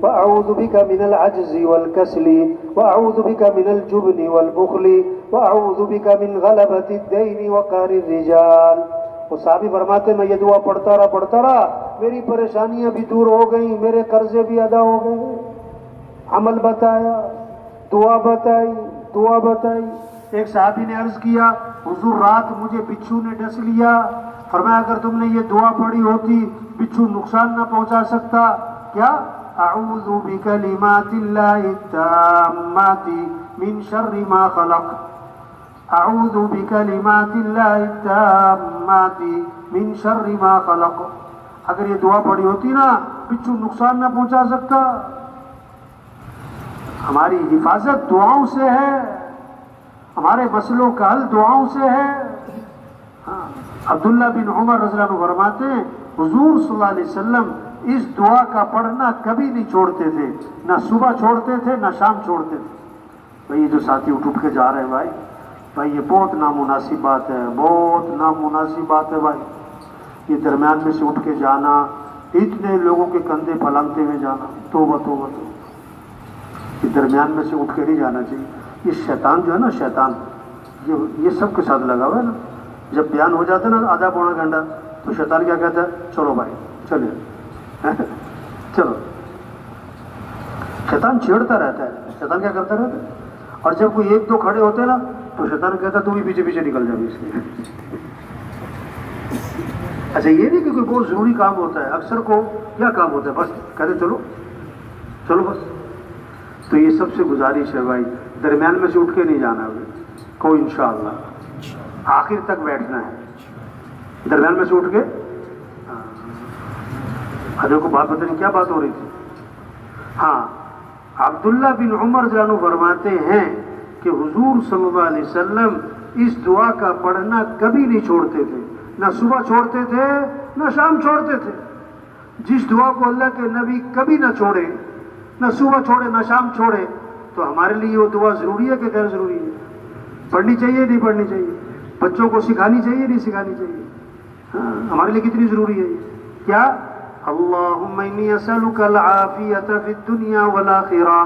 واعوذ بک من العجز والکسل واعوذ بک من الجبن والبخل واعوذ بک من غلبۃ الدین وقہر الرجال۔ وہ صحابی فرماتے ہیں میں یہ دعا پڑھتا رہا، میری پریشانیاں بھی دور ہو گئیں، میرے قرضے بھی ادا ہو گئے۔ عمل بتایا، دعا بتائی۔ ایک صحابی نے عرض کیا حضور رات مجھے بچھو نے ڈس لیا، فرمایا اگر تم نے یہ دعا پڑھی ہوتی بچھو نقصان نہ پہنچا سکتا۔ کیا؟ اعوذ بکلمات اللہ التامات من شر ما خلق، اعوذ بکلمات اللہ التامات من شر ما خلق۔ اگر یہ دعا پڑھی ہوتی نا بچھو نقصان نہ پہنچا سکتا۔ ہماری حفاظت دعاؤں سے ہے، ہمارے مسئلوں کا حل دعاؤں سے ہے۔ ہاں، عبداللہ بن عمر رضی اللہ عنہ فرماتے ہیں حضور صلی اللہ علیہ وسلم اس دعا کا پڑھنا کبھی نہیں چھوڑتے تھے، نہ صبح چھوڑتے تھے نہ شام چھوڑتے تھے۔ بھائی یہ جو ساتھی اٹھ کے جا رہے ہیں بھائی یہ بہت نامناسب بات ہے، بہت نامناسب بات ہے بھائی۔ یہ درمیان میں سے اٹھ کے جانا، اتنے لوگوں کے کندھے پھلانگتے ہوئے جانا، توبہ توبہ توبہ۔ یہ درمیان میں سے اٹھ کے نہیں جانا چاہیے۔ یہ شیطان جو ہے نا، شیطان یہ سب کے ساتھ لگا ہوا ہے نا۔ جب بیان ہو جاتا ہے نا آدھا پونا گھنٹہ تو شیطان کیا کہتا ہے؟ چلو بھائی چلیے چلو۔ شیطان چھیڑتا رہتا ہے، شیطان کیا کرتا رہتا ہے؟ اور جب کوئی 1 2 کھڑے ہوتے ہیں نا تو شیطان کہتا ہے تو بھی پیچھے پیچھے نکل جاؤ اس کے۔ اچھا یہ نہیں کہ کوئی بہت ضروری کام ہوتا ہے، اکثر کو کیا کام ہوتا ہے؟ بس کہتے چلو چلو بس۔ تو یہ سب سے گزارش ہے بھائی درمیان میں سے اٹھ کے نہیں جانا ہے۔ کوئی انشاءاللہ آخر تک بیٹھنا ہے، درمیان میں سے اٹھ کے حضرت کو بات پتہ نہیں کیا بات ہو رہی تھی. ہاں، عبداللہ بن عمر رضی اللہ عنہ فرماتے ہیں کہ حضور صلی اللہ علیہ وسلم اس دعا کا پڑھنا کبھی نہیں چھوڑتے تھے، نہ صبح چھوڑتے تھے نہ شام چھوڑتے تھے. جس دعا کو اللہ کے نبی کبھی نہ چھوڑے، نہ صبح چھوڑے نہ شام چھوڑے، تو ہمارے لیے وہ دعا ضروری ہے کہ غیر ضروری ہے؟ پڑھنی چاہیے نہیں پڑھنی چاہیے؟ بچوں کو سکھانی چاہیے نہیں سکھانی چاہیے؟ ہاں، ہمارے لیے کتنی ضروری ہے یہ. کیا؟ اللہم انی اسألک العافیۃ فی الدنیا والآخرہ،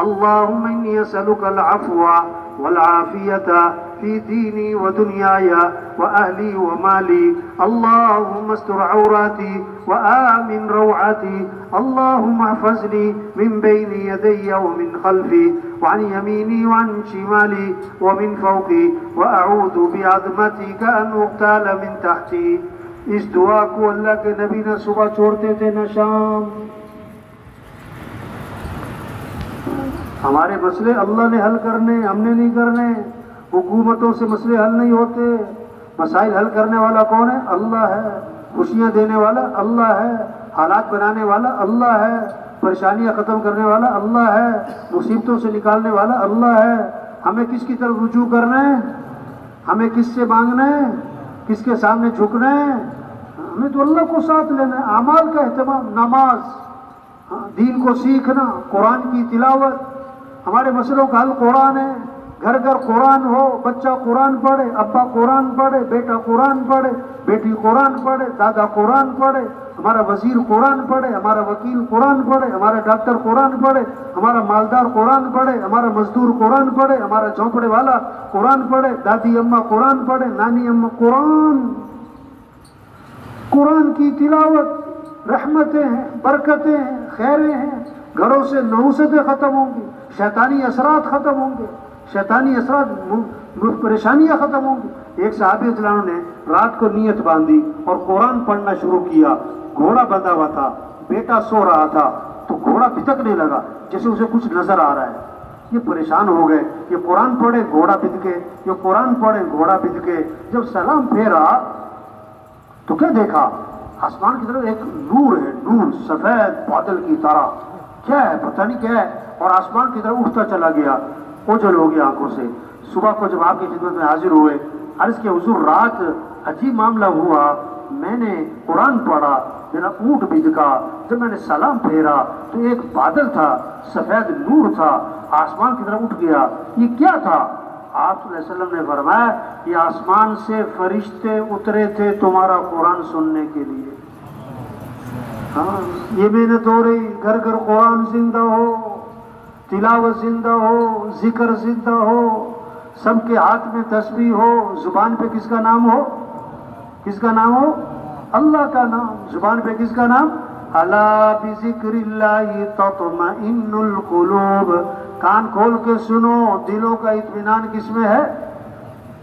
اللہم انی اسألک العفو والعافیۃ فی دینی ودنیای واہلی ومالی، اللہم استر عوراتی وآمن روعاتی، اللہم احفظنی من بین یدی ومن خلفی وعن یمینی وعن شمالی ومن فوقی واعوذ بعظمتک ان اغتال من تحتی. اس دعا کو اللہ کے نبی نہ صبح چھوڑتے تھے نہ شام. ہمارے مسئلے اللہ نے حل کرنے، ہم نے نہیں کرنے. حکومتوں سے مسئلے حل نہیں ہوتے. مسائل حل کرنے والا کون ہے؟ اللہ ہے. خوشیاں دینے والا اللہ ہے، حالات بنانے والا اللہ ہے، پریشانیاں ختم کرنے والا اللہ ہے، مصیبتوں سے نکالنے والا اللہ ہے. ہمیں کس کی طرف رجوع کرنا ہے؟ ہمیں کس سے مانگنا ہے؟ کس کے سامنے جھکنا ہے؟ ہمیں تو اللہ کو ساتھ لینا ہے. اعمال کا اہتمام، نماز، دین کو سیکھنا، قرآن کی تلاوت. ہمارے مسئلوں کا حل قرآن ہے. گھر گھر قرآن ہو، بچہ قرآن پڑھے، ابا قرآن پڑھے، بیٹا قرآن پڑھے، بیٹی قرآن پڑھے، دادا قرآن پڑھے، ہمارا وزیر قرآن پڑھے، ہمارا وکیل قرآن پڑھے، ہمارا ڈاکٹر قرآن پڑھے، ہمارا مالدار قرآن پڑھے، ہمارا مزدور قرآن پڑھے، ہمارا جھونپڑے والا قرآن پڑھے، دادی اماں قرآن پڑھے، نانی اماں قرآن کی تلاوت. رحمتیں ہیں، برکتیں ہیں، خیریں ہیں. گھروں سے نحوستیں ختم ہوں گی، شیطانی اثرات ختم ہوں گے، شیطانی اثرات، پریشانیاں ختم ہوں گی. ایک صحابی رضی اللہ عنہ نے رات کو نیت باندھی اور قرآن پڑھنا شروع کیا. گھوڑا بندھا ہوا تھا، بیٹا سو رہا تھا، تو گھوڑا بھٹکنے لگا جیسے اسے کچھ نظر آ رہا ہے. یہ پریشان ہو گئے، یہ قرآن پڑھے گھوڑا بندھ کے، یہ قرآن پڑھے گھوڑا بندھ کے. جب سلام پھیرا تو کیا دیکھا؟ آسمان کی طرف ایک نور ہے، نور سفید بادل کی طرح. کیا ہے؟ پتہ نہیں کیا ہے. اور آسمان کی طرف اٹھتا چلا گیا، اوجھل ہو گیا آنکھوں سے. صبح کو جب آپ کی خدمت میں حاضر ہوئے، عرض کہ حضور رات عجیب معاملہ ہوا. میں نے قرآن پڑھا، میرا اونٹ بھدکا، جب میں نے سلام پھیرا تو ایک بادل تھا، سفید نور تھا، آسمان کی طرف اٹھ گیا. یہ کیا تھا؟ آپ صلی اللہ علیہ وسلم نے فرمایا کہ آسمان سے فرشتے اترے تھے تمہارا قرآن سننے کے لیے. ہاں، یہ محنت ہو رہی. گھر گھر قرآن زندہ ہو، تلاوت زندہ ہو، ذکر زندہ ہو، سب کے ہاتھ میں تسبیح ہو. زبان پہ کس کا نام ہو؟ کس کا نام ہو؟ اللہ کا نام. زبان پہ کس کا نام؟ الا بذکر اللہ تطمئن القلوب. کان کھول کے سنو، دلوں کا اطمینان کس میں ہے؟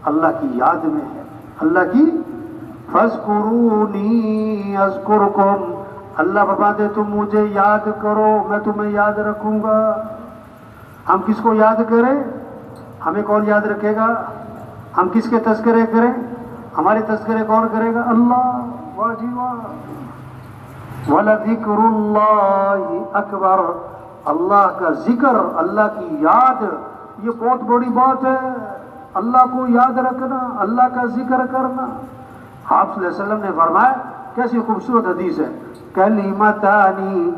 اللہ کی یاد میں ہے. اللہ کی فاذکرونی اذکرکم. اللہ فرماتے تم مجھے یاد کرو، میں تمہیں یاد رکھوں گا. ہم کس کو یاد کریں؟ ہمیں کون یاد رکھے گا؟ ہم کس کے تذکرے کریں؟ ہمارے تذکرے کون کرے گا؟ اللہ. واہ جی واہ. وَلَذِكْرُ اللَّهِ أَكْبَرُ. اللہ کا ذکر، اللہ کی یاد، یہ بہت بڑی بات ہے. اللہ کو یاد رکھنا، اللہ کا ذکر کرنا. آپ صلی اللہ علیہ وسلم نے فرمایا، کیسی خوبصورت حدیث ہے، کلمتانی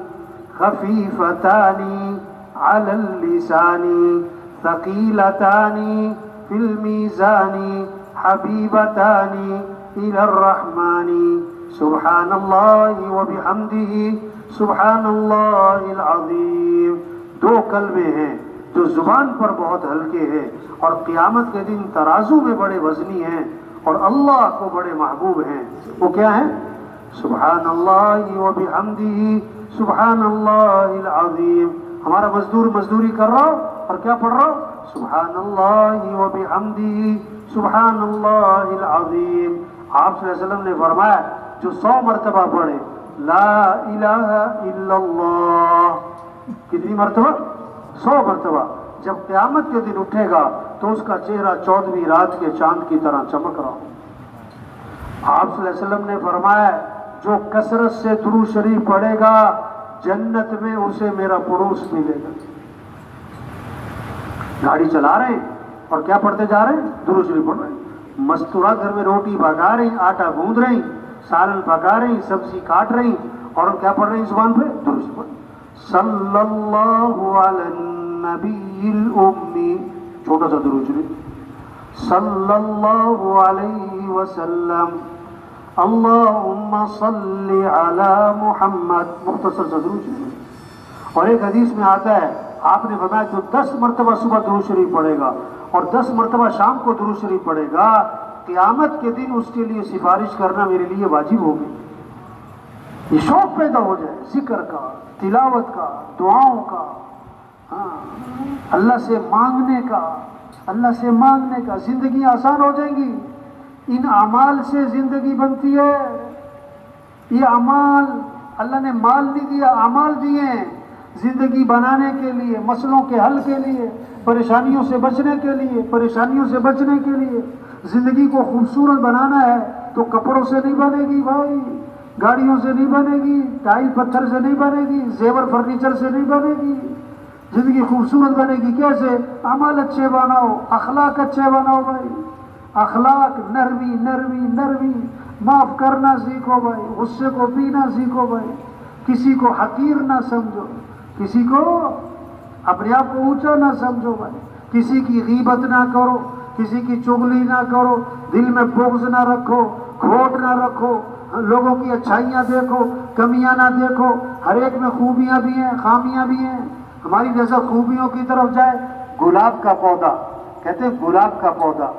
خفیفتانی علی اللسانی ثقیلتانی فی المیزانی حبیبتانی الی الرحمانی سبحان اللہ وبحمدہ سبحان اللہ العظیم. دو کلمے ہیں جو زبان پر بہت ہلکے ہیں اور قیامت کے دن ترازو میں بڑے وزنی ہیں اور اللہ کو بڑے محبوب ہیں. وہ کیا ہیں؟ سبحان اللہ وبحمدہ سبحان اللہ العظیم. ہمارا مزدور مزدوری کر رہا ہو اور کیا پڑھ رہا ہو؟ سبحان اللہ وبحمدہ سبحان اللہ العظیم. آپ صلی اللہ علیہ وسلم نے فرمایا جو 100 مرتبہ پڑھے لا الہ الا اللہ. کتنی مرتبہ؟ 100 مرتبہ. جب قیامت کے دن اٹھے گا تو اس کا چہرہ 14ویں رات کے چاند کی طرح چمک رہا. آپ صلی اللہ علیہ وسلم نے فرمایا جو کثرت سے درود شریف پڑھے گا جنت میں اسے میرا پڑوس ملے گا. گاڑی چلا رہے ہیں اور کیا پڑھتے جا رہے ہیں؟ درود شریف پڑھ رہے ہیں. مستورہ گھر میں روٹی پکا رہی، آٹا گوندھ رہی، سالن پکا رہی، سبزی کاٹ رہی، اور ہم کیا پڑھ رہے ہیں زبان پہ؟ درود شریف پڑھ. صلی اللہ علی النبی الامی، چھوٹا سا درود شریف. صلی اللہ علیہ وسلم، اللہم صلی علی محمد، مختصر سا درود شریف. اور ایک حدیث میں آتا ہے آپ نے فرمایا جو 10 مرتبہ صبح درود شریف پڑھے گا اور 10 مرتبہ شام کو درود شریف پڑھے گا، قیامت کے دن اس کے لیے سفارش کرنا میرے لیے واجب ہوگی. یہ شوق پیدا ہو جائے ذکر کا، تلاوت کا، دعاؤں کا، اللہ سے مانگنے کا، اللہ سے مانگنے کا. زندگی آسان ہو جائیں گی. ان اعمال سے زندگی بنتی ہے. یہ اعمال، اللہ نے مال نہیں دیا، اعمال دیے ہیں زندگی بنانے کے لیے، مسئلوں کے حل کے لیے، پریشانیوں سے بچنے کے لیے. پریشانیوں سے بچنے کے لیے زندگی کو خوبصورت بنانا ہے تو کپڑوں سے نہیں بنے گی بھائی، گاڑیوں سے نہیں بنے گی، ٹائل پتھر سے نہیں بنے گی، زیور فرنیچر سے نہیں بنے گی. زندگی خوبصورت بنے گی کیسے؟ اعمال اچھے بناؤ، اخلاق اچھے بناؤ بھائی. اخلاق نرمی نرمی نرمی، معاف کرنا سیکھو بھائی، غصے کو پینا سیکھو بھائی، کسی کو حقیر نہ سمجھو، کسی کو اپنے آپ کو اونچا نہ سمجھو بھائی، کسی کی غیبت نہ کرو، کسی کی چغلی نہ کرو، دل میں بغض نہ رکھو، کھوٹ نہ رکھو، لوگوں کی اچھائیاں دیکھو، کمیاں نہ دیکھو. ہر ایک میں خوبیاں بھی ہیں، خامیاں بھی ہیں. ہماری نظر خوبیوں کی طرف جائے. گلاب کا پودا، کہتے ہیں گلاب کا پودا،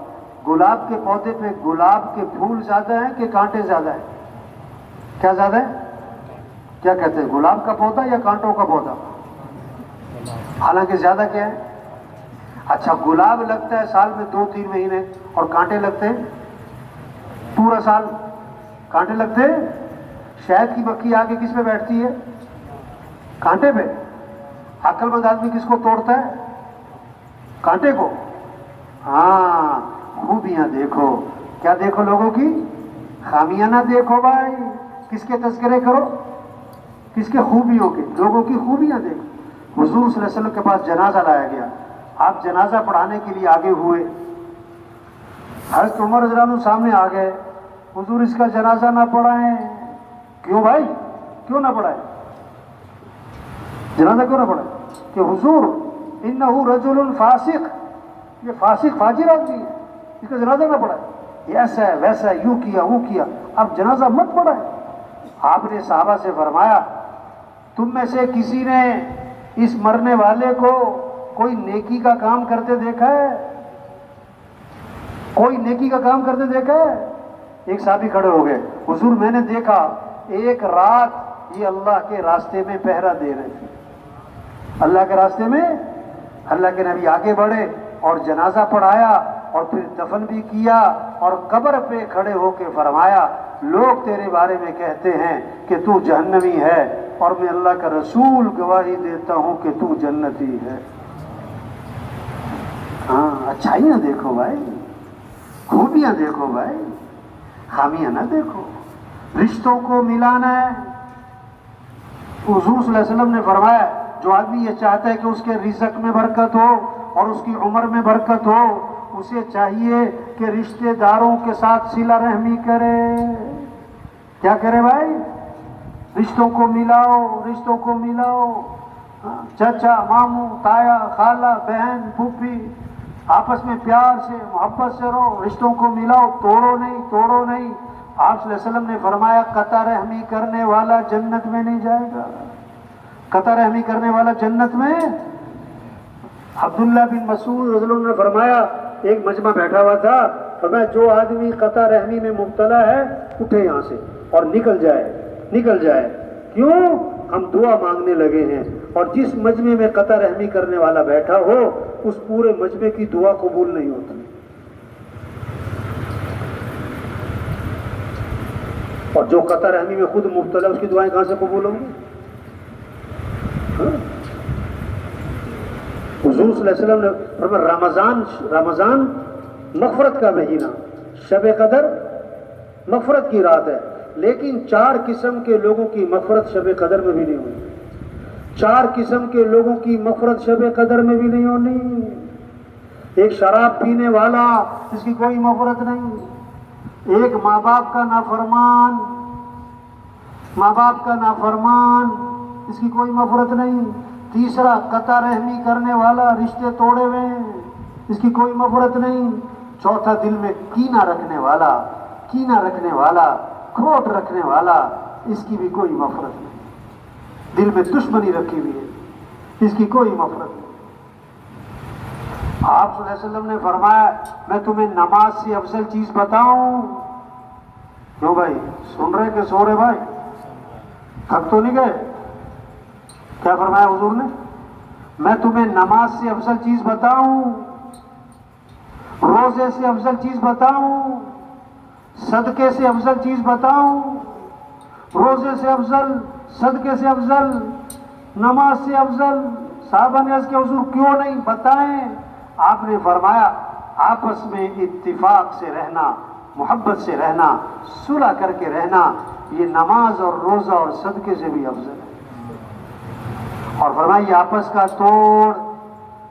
گلاب کے پودے پہ گلاب کے پھول زیادہ ہیں کہ کانٹے زیادہ ہیں؟ کیا زیادہ ہے؟ کیا کہتے ہیں، گلاب کا پودا یا کانٹوں کا پودا؟ حالانکہ زیادہ کیا ہے؟ اچھا گلاب لگتا ہے سال میں 2-3 مہینے اور کانٹے لگتے ہیں پورا سال. کانٹے لگتے ہیں. شہد کی مکھی آگے کس پہ بیٹھتی ہے؟ کانٹے پہ. عقل مند آدمی کس کو توڑتا ہے؟ کانٹے کو. ہاں خوبیاں دیکھو. کیا دیکھو؟ لوگوں کی خامیاں نہ دیکھو بھائی. کس کے تذکرے کرو؟ کس کے؟ خوبیوں کے. لوگوں کی خوبیاں دیکھو. حضور صلی اللہ علیہ وسلم کے پاس جنازہ لایا گیا. آپ جنازہ پڑھانے کے لیے آگے ہوئے. حضرت عمر رضی اللہ عنہ سامنے آ گئے. حضور اس کا جنازہ نہ پڑھائیں. کیوں بھائی؟ کیوں نہ پڑھائیں؟ جنازہ کیوں نہ پڑھائیں؟ کہ حضور انہو رجل فاسق، یہ فاسق فاجر آدمی ہے، اس کا جنازہ نہ پڑھائیں. یہ ایسا ہے ویسا ہے، یوں کیا وہ کیا، اب جنازہ مت پڑھائیں. آپ نے صحابہ سے فرمایا تم میں سے کسی نے اس مرنے والے کو کوئی نیکی کا کام کرتے دیکھا ہے؟ کوئی نیکی کا کام کرتے دیکھا ہے؟ ایک صحابی کھڑے ہو گئے. حضور میں نے دیکھا ایک رات یہ اللہ کے راستے میں پہرا دے رہے تھے. اللہ کے راستے میں. اللہ کے نبی آگے بڑھے اور جنازہ پڑھایا اور پھر دفن بھی کیا اور قبر پہ کھڑے ہو کے فرمایا لوگ تیرے بارے میں کہتے ہیں کہ تو جہنمی ہے اور میں اللہ کا رسول گواہی دیتا ہوں کہ تو جنتی ہے. ہاں اچھائیاں دیکھو بھائی، خوبیاں دیکھو بھائی، خامیاں نہ دیکھو. رشتوں کو ملانا ہے. حضور صلی اللہ علیہ وسلم نے فرمایا جو آدمی یہ چاہتا ہے کہ اس کے رزق میں برکت ہو اور اس کی عمر میں برکت ہو، اسے چاہیے کہ رشتہ داروں کے ساتھ صلہ رحمی کرے. کیا کرے بھائی؟ رشتوں کو ملاؤ، رشتوں کو ملاؤ. چچا، ماموں، تایا، خالہ، بہن، پھوپھی، آپس میں پیار سے محبت سے رہو. رشتوں کو ملاؤ، توڑو نہیں، توڑو نہیں. آپ صلی اللہ علیہ وسلم نے فرمایا قطع رحمی کرنے والا جنت میں نہیں جائے گا. قطع رحمی کرنے والا جنت میں. عبداللہ بن مسعود رضی اللہ عنہ نے فرمایا ایک مجمع بیٹھا ہوا تھا، فرمایا جو آدمی قطع رحمی میں مبتلا ہے اٹھے یہاں سے اور نکل جائے، نکل جائے. کیوں؟ ہم دعا مانگنے لگے ہیں. اور جس مجمع میں قطع رحمی کرنے والا بیٹھا ہو اس پورے مجمع کی دعا قبول نہیں ہوتی. اور جو قطع رحمی میں خود مبتلا اس کی دعائیں کہاں سے قبول ہوں گی؟ حضور حضور صلی اللہ علیہ وسلم نے فرمایا رمضان مغفرت کا مہینہ، شب قدر مغفرت کی رات ہے، لیکن 4 قسم کے لوگوں کی مغفرت شب قدر میں بھی نہیں ہوئی۔ 4 قسم کے لوگوں کی مغفرت شب قدر میں بھی نہیں ہونی۔ ایک شراب پینے والا، اس کی کوئی مغفرت نہیں۔ ایک ماں باپ کا نافرمان، اس کی کوئی مغفرت نہیں۔ تیسرا قطع رحمی کرنے والا، رشتے توڑے ہوئے، اس کی کوئی مغفرت نہیں۔ چوتھا دل میں کینہ رکھنے والا، کھوٹ رکھنے والا، اس کی بھی کوئی مغفرت نہیں۔ دل میں دشمنی رکھی ہوئی ہے، اس کی کوئی مغفرت نہیں۔ آپ صلی اللہ علیہ وسلم نے فرمایا میں تمہیں نماز سے افضل چیز بتاؤں؟ کیوں بھائی، سن رہے کہ سو رہے بھائی؟ تھک تو نہیں گئے؟ کیا فرمایا حضور نے؟ میں تمہیں نماز سے افضل چیز بتاؤں، روزے سے افضل چیز بتاؤں، صدقے سے افضل چیز بتاؤں؟ روزے سے افضل، صدقے سے افضل، نماز سے افضل؟ صحابہ نے عرض کیا حضور کیوں نہیں، بتائیں۔ آپ نے فرمایا آپس میں اتفاق سے رہنا، محبت سے رہنا، صلح کر کے رہنا، یہ نماز اور روزہ اور صدقے سے بھی افضل ہے۔ اور فرمایا یہ آپس کا توڑ،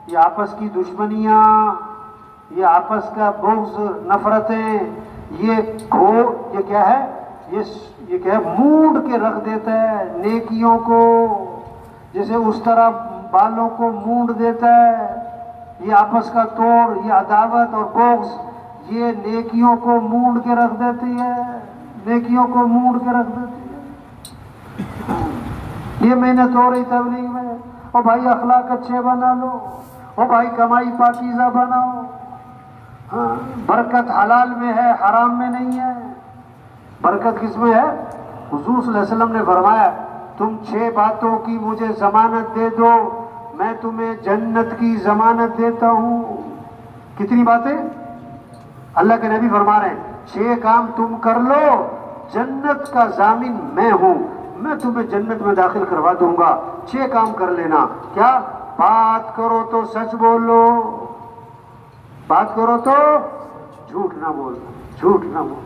یہ آپس کی دشمنیاں، یہ آپس کا بغض، نفرتیں، یہ کیا ہے؟ یہ کیا ہے؟ موڑ کے رکھ دیتا ہے نیکیوں کو، جیسے اس طرح بالوں کو موڑ دیتا ہے۔ یہ آپس کا توڑ، یہ عداوت اور بغض، یہ نیکیوں کو موڑ کے رکھ دیتی ہے، نیکیوں کو موڑ کے رکھ دیتی ہے۔ یہ محنت ہو رہی تبلیغ میں، او بھائی اخلاق اچھے بنا لو، او بھائی کمائی پاکیزہ بناؤ، ہاں برکت حلال میں ہے، حرام میں نہیں ہے۔ برکت کس میں ہے؟ حضور صلی اللہ علیہ وسلم نے فرمایا تم 6 باتوں کی مجھے ضمانت دے دو، میں تمہیں جنت کی ضمانت دیتا ہوں۔ کتنی باتیں؟ اللہ کے نبی فرما رہے ہیں 6 کام تم کر لو، جنت کا ضامن میں ہوں، میں تمہیں جنت میں داخل کروا دوں گا۔ 6 کام کر لینا۔ کیا؟ بات کرو تو سچ بولو، بات کرو تو جھوٹ نہ بولو۔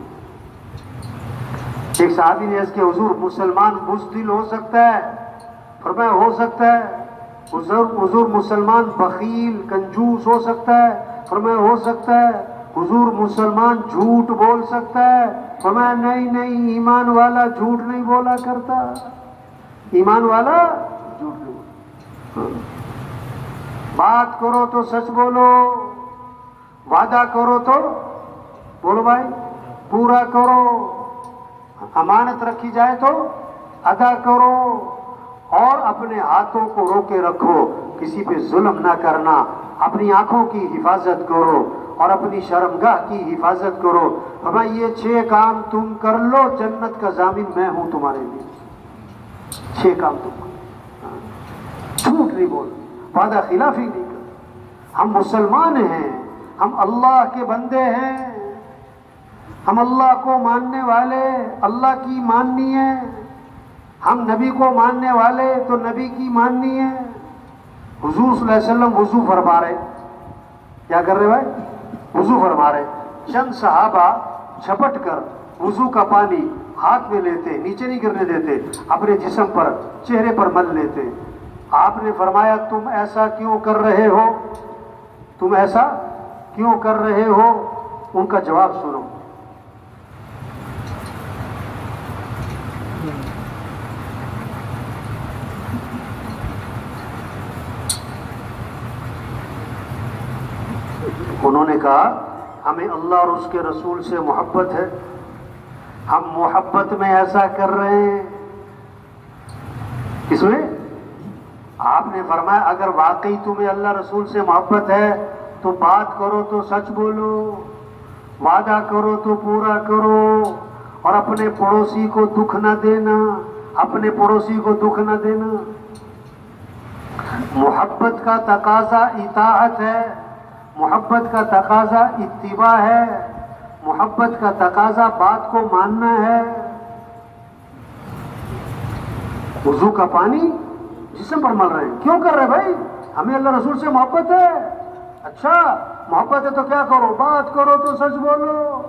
ایک صحابی نے عرض کیا حضور مسلمان بزدل ہو سکتا ہے؟ فرمایا ہو سکتا ہے۔ حضور مسلمان بخیل کنجوس ہو سکتا ہے؟ فرمایا ہو سکتا ہے۔ حضور مسلمان جھوٹ بول سکتا ہے؟ فرمایا نہیں، ایمان والا جھوٹ نہیں بولا کرتا، ایمان والا جھوٹ نہیں بولا۔ بات کرو تو سچ بولو، وعدہ کرو تو بولو بھائی پورا کرو، امانت رکھی جائے تو ادا کرو، اور اپنے ہاتھوں کو روکے رکھو، کسی پہ ظلم نہ کرنا، اپنی آنکھوں کی حفاظت کرو اور اپنی شرمگاہ کی حفاظت کرو۔ فرمایا یہ 6 کام تم کر لو، جنت کا ضامن میں ہوں تمہارے لیے۔ 6 کام تم کرو، جھوٹ نہیں بول، وعدہ خلافی نہیں کر۔ ہم مسلمان ہیں، ہم اللہ کے بندے ہیں، ہم اللہ کو ماننے والے، اللہ کی ماننی ہے، ہم نبی کو ماننے والے تو نبی کی ماننی ہے۔ حضور صلی اللہ علیہ وسلم وضو فرما رہے، کیا کر رہے بھائی؟ وضو فرما رہے۔ چند صحابہ جھپٹ کر وضو کا پانی ہاتھ میں لیتے، نیچے نہیں گرنے دیتے، اپنے جسم پر، چہرے پر مل لیتے۔ آپ نے فرمایا تم ایسا کیوں کر رہے ہو؟ تم ایسا کیوں کر رہے ہو؟ ان کا جواب سنو۔ انہوں نے کہا ہمیں اللہ اور اس کے رسول سے محبت ہے، ہم محبت میں ایسا کر رہے ہیں۔ کس میں؟ آپ نے فرمایا اگر واقعی تمہیں اللہ رسول سے محبت ہے تو بات کرو تو سچ بولو، وعدہ کرو تو پورا کرو، اور اپنے پڑوسی کو دکھ نہ دینا، اپنے پڑوسی کو دکھ نہ دینا۔ محبت کا تقاضا اطاعت ہے، محبت کا تقاضا اتباع ہے، محبت کا تقاضا بات کو ماننا ہے۔ وضو کا پانی جسم پر مل رہے ہیں، کیوں کر رہے بھائی؟ ہمیں اللہ رسول سے محبت ہے. اچھا محبت ہے تو کیا کرو؟ بات کرو تو سچ بولو،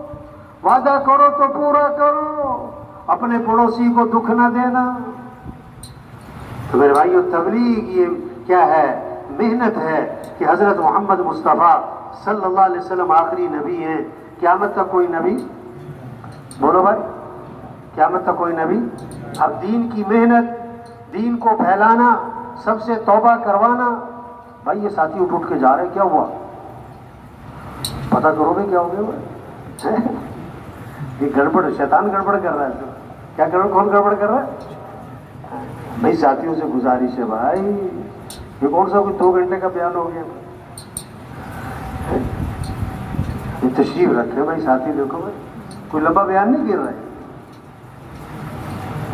وعدہ کرو تو پورا کرو، اپنے پڑوسی کو دکھ نہ دینا. تو میرے بھائیو تبلیغ یہ کیا ہے؟ محنت ہے کہ حضرت محمد مصطفیٰ صلی اللہ علیہ وسلم آخری نبی ہیں. قیامت تک کوئی نبی، بولو بھائی، قیامت تک کوئی نبی. اب دین کی محنت، دین کو پھیلانا، سب سے توبہ کروانا. بھائی یہ ساتھی اٹھ اٹھ کے جا رہے، کیا ہوا؟ پتہ کرو گے کیا ہو گیا؟ یہ گڑبڑ، شیطان گڑبڑ کر رہا ہے. کیا کرو؟ کون گڑبڑ کر رہا ہے؟ بھائی ساتھیوں سے گزارش ہے بھائی، یہ کون سا کوئی 2 گھنٹے کا بیان ہو گیا؟ تشریف رکھے بھائی ساتھی. دیکھو بھائی کوئی لمبا بیان نہیں گر رہا ہے.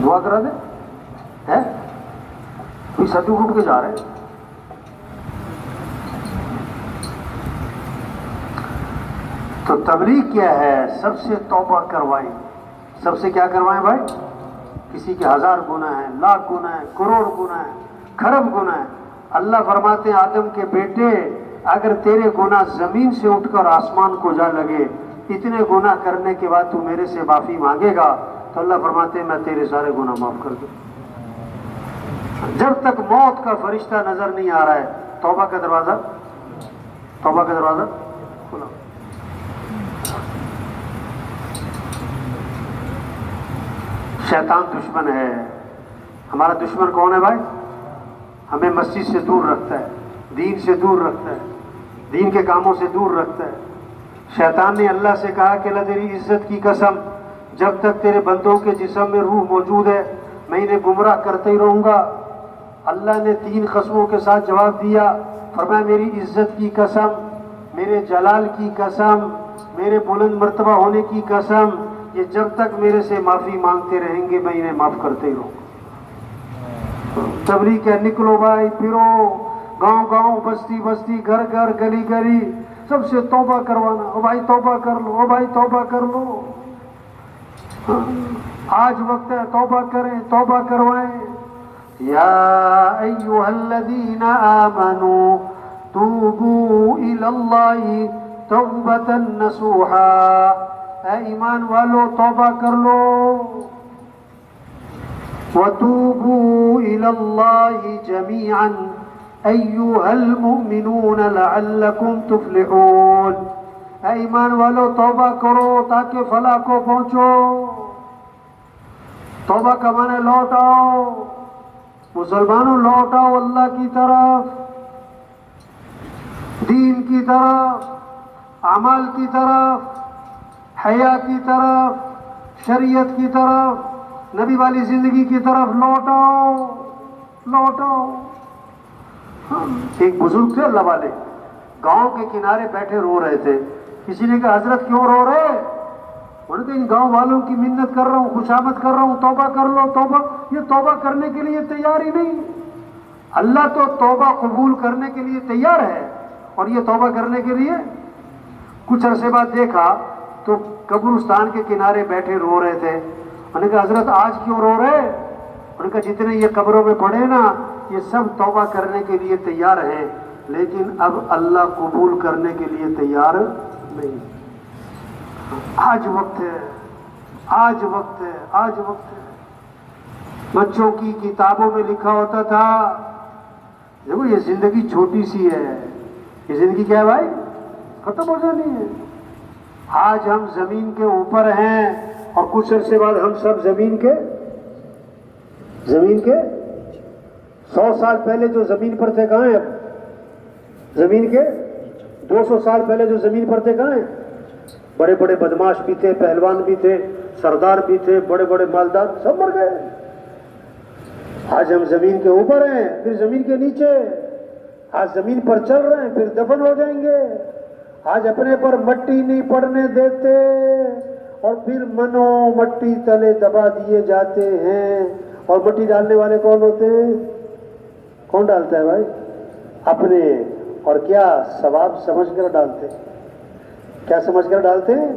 دعا کرا دے. کوئی ساتھی اٹھ کے جا رہے ہیں. تو تبلیغ کیا ہے؟ سب سے توبہ کروائیں. سب سے کیا کروائیں بھائی؟ کسی کے 1000 گناہ ہیں، لاکھ گناہ ہیں، کروڑ گناہ ہیں، کھرب گناہ ہیں. اللہ فرماتے ہیں آدم کے بیٹے اگر تیرے گناہ زمین سے اٹھ کر آسمان کو جا لگے، اتنے گناہ کرنے کے بعد تو میرے سے معافی مانگے گا تو اللہ فرماتے ہیں میں تیرے سارے گناہ معاف کر دوں. جب تک موت کا فرشتہ نظر نہیں آ رہا ہے توبہ کا دروازہ کھلا. شیطان دشمن ہے. ہمارا دشمن کون ہے بھائی؟ ہمیں مسجد سے دور رکھتا ہے، دین سے دور رکھتا ہے، دین کے کاموں سے دور رکھتا ہے. شیطان نے اللہ سے کہا کہ اللہ تیری عزت کی قسم جب تک تیرے بندوں کے جسم میں روح موجود ہے میں انہیں گمراہ کرتے ہی رہوں گا. اللہ نے 3 قسموں کے ساتھ جواب دیا. فرمایا میری عزت کی قسم، میرے جلال کی قسم، میرے بلند مرتبہ ہونے کی قسم، یہ جب تک میرے سے معافی مانگتے رہیں گے میں انہیں معاف کرتے ہی رہوں گا. تبلیغ کیا؟ نکلو بھائی، پھرو گاؤں گاؤں، بستی بستی، گھر گھر، گلی گلی، سب سے توبہ کروانا. او بھائی توبہ کر لو، او بھائی توبہ کر لو. آج وقت ہے توبہ کریں، توبہ کروائیں. یا ایھا الذین آمنوا توبوا الی اللہ توبۃ نصوحا. اے ایمان والو توبہ کر لو. وَتُوبُوا إِلَى اللَّهِ جَمِيعًا أَيُّهَا الْمُؤْمِنُونَ لَعَلَّكُمْ تُفْلِحُونَ. اے ایمان والو توبہ کرو تاکہ فلاح کو پہنچو. توبہ کا معنی لوٹ آؤ. مسلمانوں لوٹ آؤ اللہ کی طرف، دین کی طرف، اعمال کی طرف، حیا کی طرف، شریعت کی طرف، نبی والی زندگی کی طرف لوٹ آؤ، لوٹ آؤ. ایک بزرگ تھے اللہ والے، گاؤں کے کنارے بیٹھے رو رہے تھے. کسی نے کہا حضرت کیوں رو رہے؟ انہوں نے کہا ان گاؤں والوں کی منت کر رہا ہوں، خوشامد کر رہا ہوں، توبہ کر لو توبہ. یہ توبہ کرنے کے لیے تیار ہی نہیں. اللہ تو توبہ قبول کرنے کے لیے تیار ہے اور یہ توبہ کرنے کے لیے. کچھ عرصے بعد دیکھا تو قبرستان کے کنارے بیٹھے رو رہے تھے. انہوں نے کہا حضرت آج کیوں رو رہے؟ انہوں نے کہا جتنے یہ قبروں میں پڑے نا یہ سب توبہ کرنے کے لیے تیار ہیں لیکن اب اللہ قبول کرنے کے لیے تیار نہیں. آج وقت ہے، آج وقت ہے، آج وقت ہے. بچوں کی کتابوں میں لکھا ہوتا تھا دیکھو یہ زندگی چھوٹی سی ہے، یہ زندگی کیا ہے بھائی؟ ختم ہو جانی ہے. آج ہم زمین کے اوپر ہیں اور کچھ عرصے بعد ہم سب زمین کے 100 سال پہلے جو زمین پر تھے کہاں ہیں؟ اب زمین کے 200 سال پہلے جو زمین پر تھے کہاں ہیں؟ بڑے بڑے بدماش بھی تھے، پہلوان بھی تھے، سردار بھی تھے، بڑے بڑے مالدار، سب مر گئے. آج ہم زمین کے اوپر ہیں پھر زمین کے نیچے. آج زمین پر چل رہے ہیں پھر دفن ہو جائیں گے. آج اپنے پر مٹی نہیں پڑنے دیتے اور پھر منو مٹی تلے دبا دیے جاتے ہیں. اور مٹی ڈالنے والے کون ہوتے ہیں؟ کون ڈالتا ہے بھائی؟ اپنے. اور کیا ثواب سمجھ کر ڈالتے ہیں؟ کیا سمجھ کر ڈالتے ہیں؟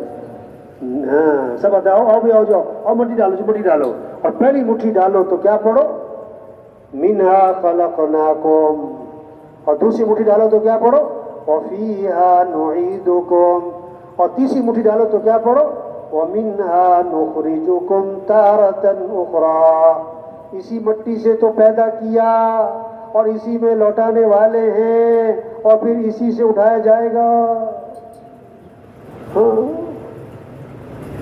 ہاں سب آتے آؤ بھی آؤ جاؤ اور مٹی ڈالو جو مٹی ڈالو اور پہلی مٹھی ڈالو تو کیا پڑھو؟ منہا خلقناکم اور دوسری مٹھی ڈالو تو کیا پڑھو؟ وَفِيهَا نُعِيدُكُمْ. اور تیسری مٹھی ڈالو تو کیا پڑھو؟ وَمِنْهَا نُخْرِجُكُمْ تَارَةً أُخْرَى. اسی مٹی سے تو پیدا کیا اور اسی میں لوٹانے والے ہیں اور پھر اسی سے اٹھایا جائے گا.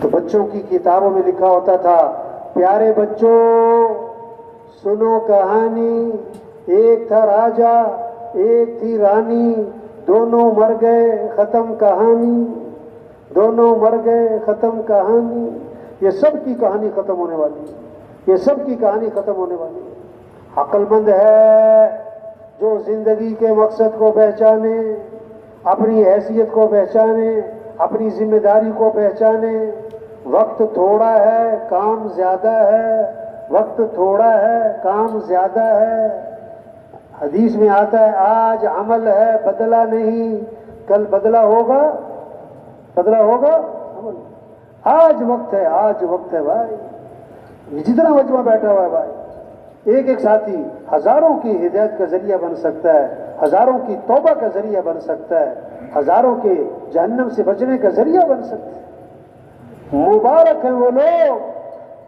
تو بچوں کی کتابوں میں لکھا ہوتا تھا، پیارے بچوں سنو کہانی، ایک تھا راجا ایک تھی رانی، دونوں مر گئے ختم کہانی، دونوں مر گئے ختم کہانی. یہ سب کی کہانی ختم ہونے والی ہے، یہ سب کی کہانی ختم ہونے والی ہے. عقل مند ہے جو زندگی کے مقصد کو پہچانے، اپنی حیثیت کو پہچانے، اپنی ذمہ داری کو پہچانے. وقت تھوڑا ہے کام زیادہ ہے، وقت تھوڑا ہے کام زیادہ ہے. حدیث میں آتا ہے آج عمل ہے بدلہ نہیں، کل بدلہ ہوگا، بدلہ ہوگا عمل. آج وقت ہے، آج وقت ہے بھائی. جتنا مجمع بیٹھا ہوا ہے بھائی، ایک ایک ساتھی ہزاروں کی ہدایت کا ذریعہ بن سکتا ہے، ہزاروں کی توبہ کا ذریعہ بن سکتا ہے، ہزاروں کے جہنم سے بچنے کا ذریعہ بن سکتا ہے. مبارک ہیں وہ لوگ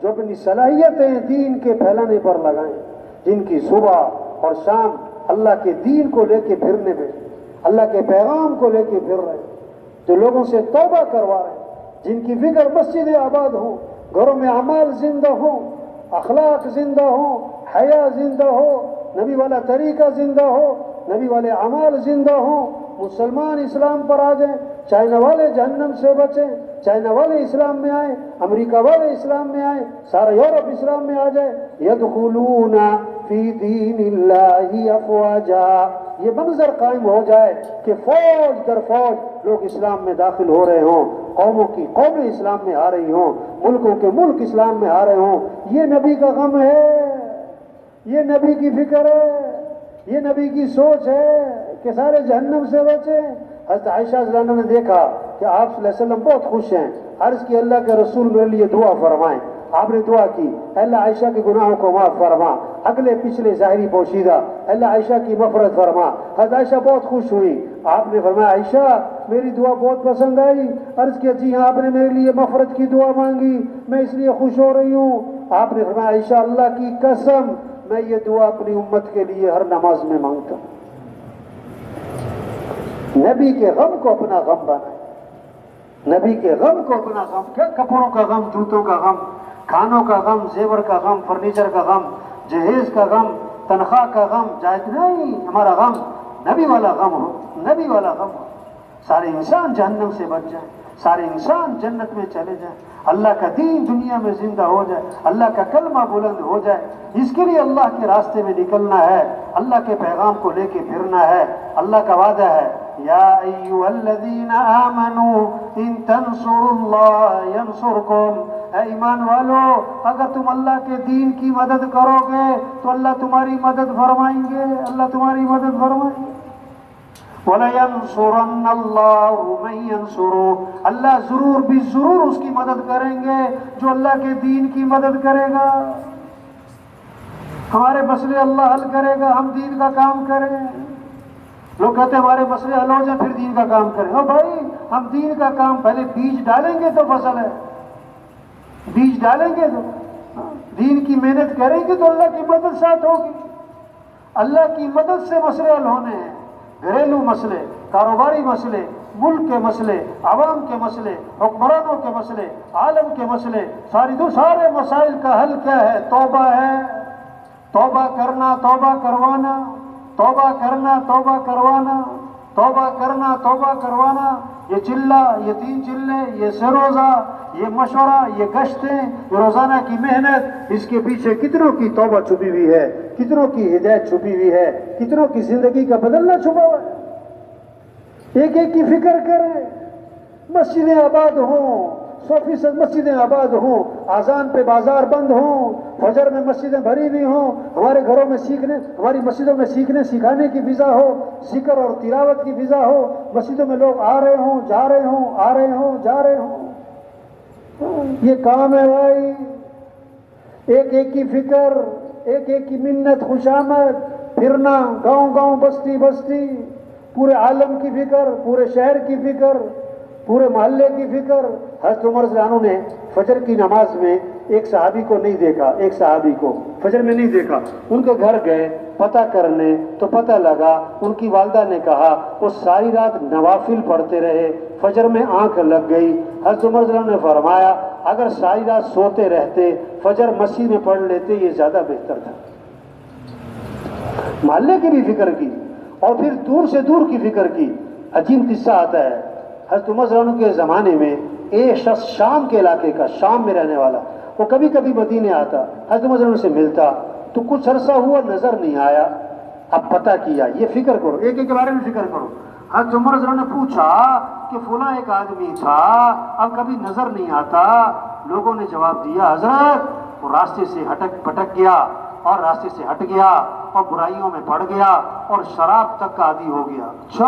جو اپنی صلاحیتیں دین کے پھیلانے پر لگائیں، جن کی صبح اور شام اللہ کے دین کو لے کے پھرنے میں، اللہ کے پیغام کو لے کے پھر رہے ہیں، جو لوگوں سے توبہ کروا رہے ہیں، جن کی فکر مسجدیں آباد ہوں، گھروں میں اعمال زندہ ہوں، اخلاق زندہ ہوں، حیا زندہ ہو، نبی والا طریقہ زندہ ہو، نبی والے اعمال زندہ ہوں. مسلمان اسلام پر آ جائیں، چائنا والے جہنم سے بچیں، چائنا والے اسلام میں آئیں، امریکہ والے اسلام میں آئیں، سارا یورپ اسلام میں آ جائے. يدخلون فی دین اللہ افواجا. یہ منظر قائم ہو جائے کہ فوج در فوج لوگ اسلام میں داخل ہو رہے ہوں، قوموں کی قومیں اسلام میں آ رہی ہوں، ملکوں کے ملک اسلام میں آ رہے ہوں. یہ نبی کا غم ہے، یہ نبی کی فکر ہے، یہ نبی کی سوچ ہے کہ سارے جہنم سے بچیں. حضرت عائشہ رضی اللہ عنہا نے دیکھا کہ آپ صلی اللہ علیہ وسلم بہت خوش ہیں، عرض کی اللہ کے رسول میرے لیے دعا فرمائیں. آپ نے دعا کی، اللہ عائشہ کے گناہوں کو معاف فرما، اگلے پچھلے ظاہری پوشیدہ اللہ عائشہ کی مغفرت فرما. حضرت عائشہ بہت خوش ہوئی. آپ نے فرمایا عائشہ میری دعا بہت پسند آئی. عرض کیا جی ہاں، آپ نے میرے لیے مغفرت کی دعا مانگی، میں اس لیے خوش ہو رہی ہوں. آپ نے فرمایا عائشہ اللہ کی قسم میں یہ دعا اپنی امت کے لیے ہر نماز میں مانگتا ہوں. نبی کے غم کو اپنا غم بنائیں، نبی کے غم کو اپنا غم. کیا کپڑوں کا غم، جوتوں کا غم، کھانوں کا غم، زیور کا غم، فرنیچر کا غم، جہیز کا غم، تنخواہ کا غم جائز نہیں. ہمارا غم نبی والا غم ہو، نبی والا غم ہو. سارے انسان جہنم سے بچ جائیں، سارے انسان جنت میں چلے جائیں، اللہ کا دین دنیا میں زندہ ہو جائے، اللہ کا کلمہ بلند ہو جائے. اس کے لیے اللہ کے راستے میں نکلنا ہے، اللہ کے پیغام کو لے کے پھرنا ہے. اللہ کا وعدہ ہے یا ایھا الذین آمنوا ان تنصروا اللہ ینصرکم. اے ایمان والو اگر تم اللہ کے دین کی مدد کرو گے تو اللہ تمہاری مدد فرمائیں گے، اللہ تمہاری مدد فرمائیں گے. وَلَيَنْصُرَنَّ اللَّهُ مَن يَنْصُرُهُ. اللہ ضرور بھی ضرور اس کی مدد کریں گے جو اللہ کے دین کی مدد کرے گا. ہمارے مسئلے اللہ حل کرے گا، ہم دین کا کام کریں. لوگ کہتے ہیں ہمارے مسئلے حل ہو جائیں پھر دین کا کام کریں. ہاں بھائی ہم دین کا کام پہلے بیج ڈالیں گے تو فصل ہے، بیج ڈالیں گے تو دین کی محنت کریں گے تو اللہ کی مدد ساتھ ہوگی. اللہ کی مدد سے مسئلے حل ہونے ہیں. گھریلو مسئلے، کاروباری مسئلے، ملک کے مسئلے، عوام کے مسئلے، حکمرانوں کے مسئلے، عالم کے مسئلے، سارے مسائل کا حل کیا ہے؟ توبہ ہے. توبہ کرنا، توبہ کروانا، توبہ کرنا، توبہ کروانا، توبہ کرنا، توبہ کروانا. یہ چلہ، یہ 3 چلے، یہ سروزہ، یہ مشورہ، یہ گشتیں، یہ روزانہ کی محنت، اس کے پیچھے کتنوں کی توبہ چھپی ہوئی ہے، کتنوں کی ہدایت چھپی ہوئی ہے، کتنوں کی زندگی کا بدلنا چھپا ہوا ہے. ایک ایک کی فکر کریں. مسجدیں آباد ہوں، 100% مسجدیں آباد ہوں، اذان پہ بازار بند ہوں، فجر میں مسجدیں بھری ہوئی ہوں، ہمارے گھروں میں سیکھنے، ہماری مسجدوں میں سیکھنے سکھانے کی فضا ہو، ذکر اور تلاوت کی فضا ہو، مسجدوں میں لوگ آ رہے ہوں، جا رہے ہوں، آ رہے ہوں، جا رہے ہوں. یہ کام ہے بھائی. ایک ایک کی فکر، ایک ایک کی منت خوشامد، پھرنا گاؤں گاؤں بستی بستی، پورے عالم کی فکر، پورے شہر کی فکر، پورے محلے کی فکر۔ حضرت عمر رضی اللہ عنہ نے فجر کی نماز میں ایک صحابی کو نہیں دیکھا، ایک صحابی کو فجر میں نہیں دیکھا، ان کے گھر گئے پتہ کرنے تو پتہ لگا ان کی والدہ نے کہا وہ ساری رات نوافل پڑھتے رہے، فجر میں آنکھ لگ گئی۔ حضرت عمر رضی اللہ عنہ نے فرمایا اگر ساری رات سوتے رہتے فجر مسجد میں پڑھ لیتے یہ زیادہ بہتر تھا۔ محلے کی بھی فکر کی اور پھر دور سے دور کی فکر کی۔ عجیب قصہ آتا ہے، حضرت عمر رضی اللہ عنہ کے زمانے میں ایک شخص شام کے علاقے کا، شام میں رہنے والا، وہ کبھی کبھی مدینے آتا، حضرت عمر رضی اللہ عنہ سے ملتا تو کچھ عرصہ ہوا نظر نہیں آیا۔ اب پتہ کیا، یہ فکر کرو، ایک ایک کے بارے میں فکر کرو۔ حضرت عمر رضی اللہ عنہ نے پوچھا کہ فلاں ایک آدمی تھا اب کبھی نظر نہیں آتا۔ لوگوں نے جواب دیا حضرت وہ راستے سے پھٹک گیا اور راستے سے ہٹ گیا اور برائیوں میں پڑ گیا اور شراب تک کا عادی ہو گیا۔ اچھا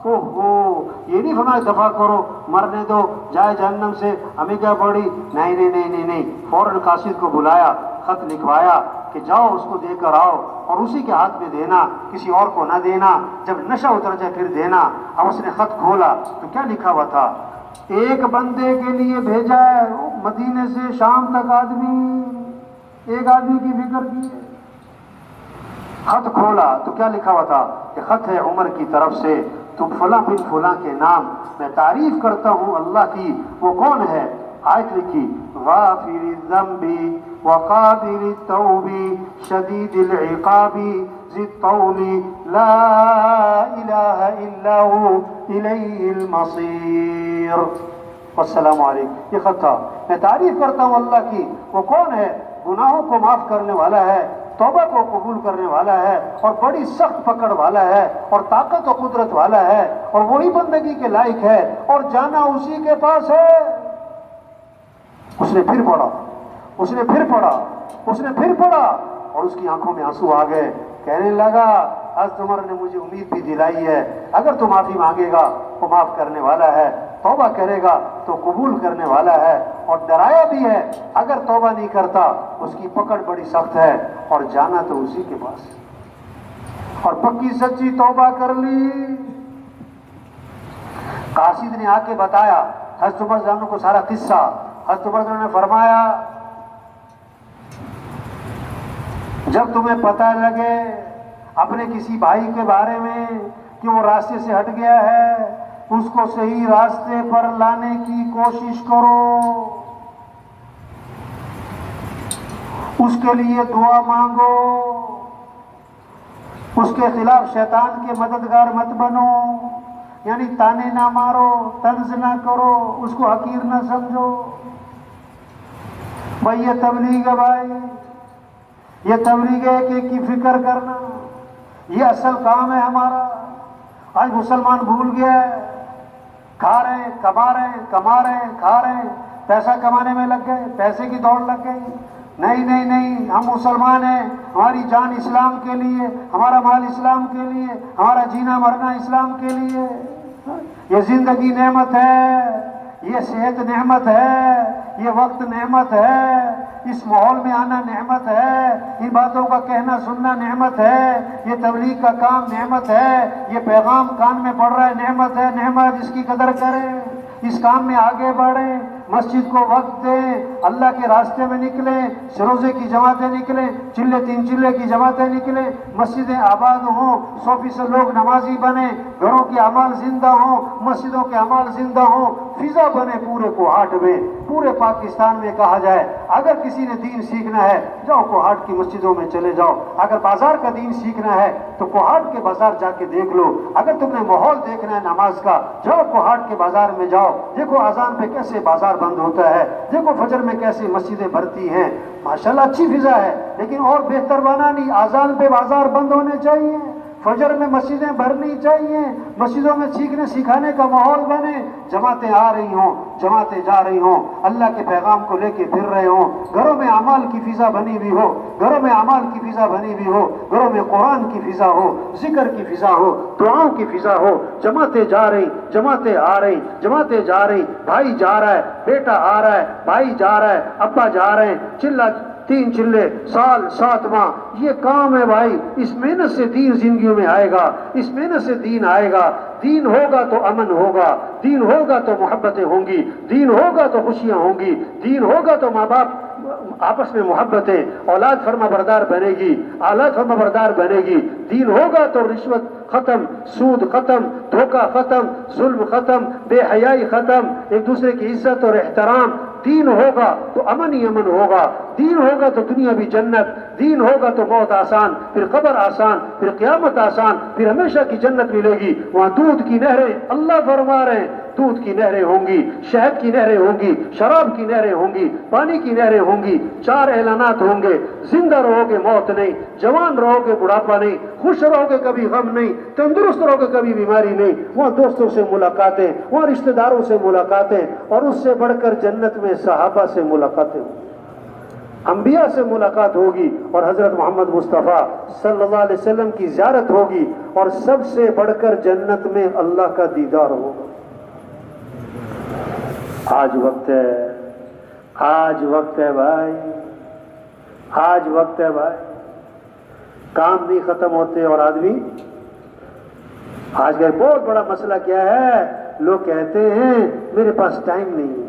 اوہو، یہ نہیں فرمایا دفع کرو، مرنے دو، جائے جہنم سے، ہمیں کیا پڑی؟ نہیں نہیں نہیں نہیں نہیں، فوراً قاصد کو بلایا، خط لکھوایا کہ جاؤ اس کو دے کر آؤ اور اسی کے ہاتھ میں دینا، کسی اور کو نہ دینا، جب نشہ اتر جائے پھر دینا۔ اب اس نے خط کھولا تو کیا لکھا ہوا تھا؟ ایک بندے کے لیے بھیجا ہے مدینے سے شام تک آدمی، ایک آدمی کی فکر کی۔ خط کھولا تو کیا لکھا ہوا تھا کہ خط ہے عمر کی طرف سے، تم فلاں بن فلاں کے نام، میں تعریف کرتا ہوں اللہ کی، وہ کون ہے؟ آیت لکھی غافر الذنب وقابل التوب شدید العقاب ذی الطول لا الہ الا هو الیہ المصیر۔ السلام علیکم، یہ خط تھا، میں تعریف کرتا ہوں اللہ کی، وہ کون ہے؟ گناہوں کو معاف کرنے والا ہے، توبہ کو قبول کرنے والا ہے اور بڑی سخت پکڑ والا ہے اور طاقت و قدرت والا ہے اور وہی بندگی کے لائق ہے اور جانا اسی کے پاس ہے۔ اس نے پھر پڑھا، اس نے پھر پڑھا، اس نے پھر پڑھا اور اس کی آنکھوں میں آنسو آ گئے۔ کہنے لگا حضرت عمر نے مجھے امید بھی دلائی ہے اگر تو معافی مانگے گا وہ معاف کرنے والا ہے، توبہ کرے گا تو قبول کرنے والا ہے، اور ڈرایا بھی ہے اگر توبہ نہیں کرتا اس کی پکڑ بڑی سخت ہے اور جانا تو اسی کے پاس۔ اور پکی سچی توبہ کر لی۔ قاصد نے آ کے بتایا حضرت عمر رضی اللہ عنہ کو سارا قصہ۔ حضرت عمر رضی اللہ عنہ نے فرمایا جب تمہیں پتہ لگے اپنے کسی بھائی کے بارے میں کہ وہ راستے سے ہٹ گیا ہے اس کو صحیح راستے پر لانے کی کوشش کرو، اس کے لیے دعا مانگو، اس کے خلاف شیطان کے مددگار مت بنو، یعنی تانے نہ مارو، طنز نہ کرو، اس کو حقیر نہ سمجھو۔ بھائی یہ تبلیغ ہے، بھائی یہ تبلیغ ہے کہ کی فکر کرنا، یہ اصل کام ہے ہمارا۔ آج مسلمان بھول گیا ہے، کھا رہے ہیں، کما رہے ہیں، کما رہے ہیں، کھا رہے ہیں، پیسہ کمانے میں لگ گئے، پیسے کی دوڑ لگ گئی۔ نہیں نہیں نہیں، ہم مسلمان ہیں، ہماری جان اسلام کے لیے، ہمارا مال اسلام کے لیے، ہمارا جینا مرنا اسلام کے لیے۔ یہ زندگی نعمت ہے، یہ صحت نعمت ہے، یہ وقت نعمت ہے، اس ماحول میں آنا نعمت ہے، ان باتوں کا کہنا سننا نعمت ہے، یہ تبلیغ کا کام نعمت ہے، یہ پیغام کان میں پڑ رہا ہے نعمت ہے۔ نعمت اس کی قدر کریں، اس کام میں آگے بڑھیں، مسجد کو وقت دیں، اللہ کے راستے میں نکلیں، روزے کی جماعتیں نکلیں، چلے تین چلے کی جماعتیں نکلیں، مسجدیں آباد ہوں، 100% لوگ نمازی بنیں، گھروں کے اعمال زندہ ہوں، مسجدوں کے اعمال زندہ ہوں، فضا بنے پورے کوہاٹ میں، پورے پاکستان میں۔ کہا جائے اگر کسی نے دین سیکھنا ہے جاؤ کوہاٹ کی مسجدوں میں چلے جاؤ، اگر بازار کا دین سیکھنا ہے تو کوہاٹ کے بازار جا کے دیکھ لو، اگر تم نے ماحول دیکھنا ہے نماز کا جاؤ کوہاٹ کے بازار میں جاؤ، دیکھو اذان پہ کیسے بازار بند ہوتا ہے، دیکھو فجر میں کیسے مسجدیں بھرتی ہیں، ماشاءاللہ اچھی فضا ہے، لیکن اور بہتر بنانی، اذان پہ بازار بند ہونے چاہیے، فجر میں مسجدیں بھرنی چاہیے، مسجدوں میں سیکھنے سکھانے کا ماحول بنے، جماعتیں آ رہی ہوں، جماعتیں جا رہی ہوں، اللہ کے پیغام کو لے کے پھر رہے ہوں، گھروں میں اعمال کی فضا بنی ہوئی ہو، گھروں میں اعمال کی فضا بنی ہوئی ہو، گھروں میں قرآن کی فضا ہو، ذکر کی فضا ہو، دعاؤں کی فضا ہو، جماعتیں جا رہی، جماعتیں آ رہی، جماعتیں جا رہی، بھائی جا رہا ہے، بیٹا آ رہا ہے، بھائی جا رہا ہے، ابا جا رہے ہیں، چلا 3 چلے، سال 7 ماہ، یہ کام ہے بھائی. اس محنت سے دین زندگیوں میں آئے گا، اس محنت سے دین آئے گا. دین ہوگا تو امن ہوگا، دین ہوگا تو محبتیں ہوں گی، دین ہوگا تو خوشیاں ہوں گی، دین ہوگا تو ماں باپ آپس میں محبتیں، اولاد فرما بردار بنے گی، اولاد فرما بردار بنے گی. دین ہوگا تو رشوت ختم، سود ختم، دھوکہ ختم، ظلم ختم، بے حیائی ختم، ایک دوسرے کی عزت اور احترام. دین ہوگا تو امن ہی امن ہوگا، دین ہوگا تو دنیا بھی جنت، دین ہوگا تو موت آسان، پھر قبر آسان، پھر قیامت آسان، پھر ہمیشہ کی جنت ملے گی. وہاں دودھ کی نہریں، اللہ فرما رہے ہیں دودھ کی نہریں ہوں گی، شہد کی نہریں ہوں گی، شراب کی نہریں ہوں گی، پانی کی نہریں ہوں گی. 4 اعلانات ہوں گے: زندہ رہو گے موت نہیں، جوان رہو گے بڑھاپا نہیں، خوش رہو گے کبھی غم نہیں، تندرست رہو گے کبھی بیماری نہیں. وہاں دوستوں سے ملاقاتیں، وہاں رشتہ داروں سے ملاقاتیں، اور اس سے بڑھ کر جنت میں صحابہ سے ملاقاتیں ہوں گی، انبیاء سے ملاقات ہوگی، اور حضرت محمد مصطفیٰ صلی اللہ علیہ وسلم کی زیارت ہوگی، اور سب سے بڑھ کر جنت میں اللہ کا دیدار ہوگا. آج وقت ہے، آج وقت ہے بھائی، آج وقت ہے بھائی. کام نہیں ختم ہوتے اور آدمی. آج کا بہت بڑا مسئلہ کیا ہے؟ لوگ کہتے ہیں میرے پاس ٹائم نہیں ہے.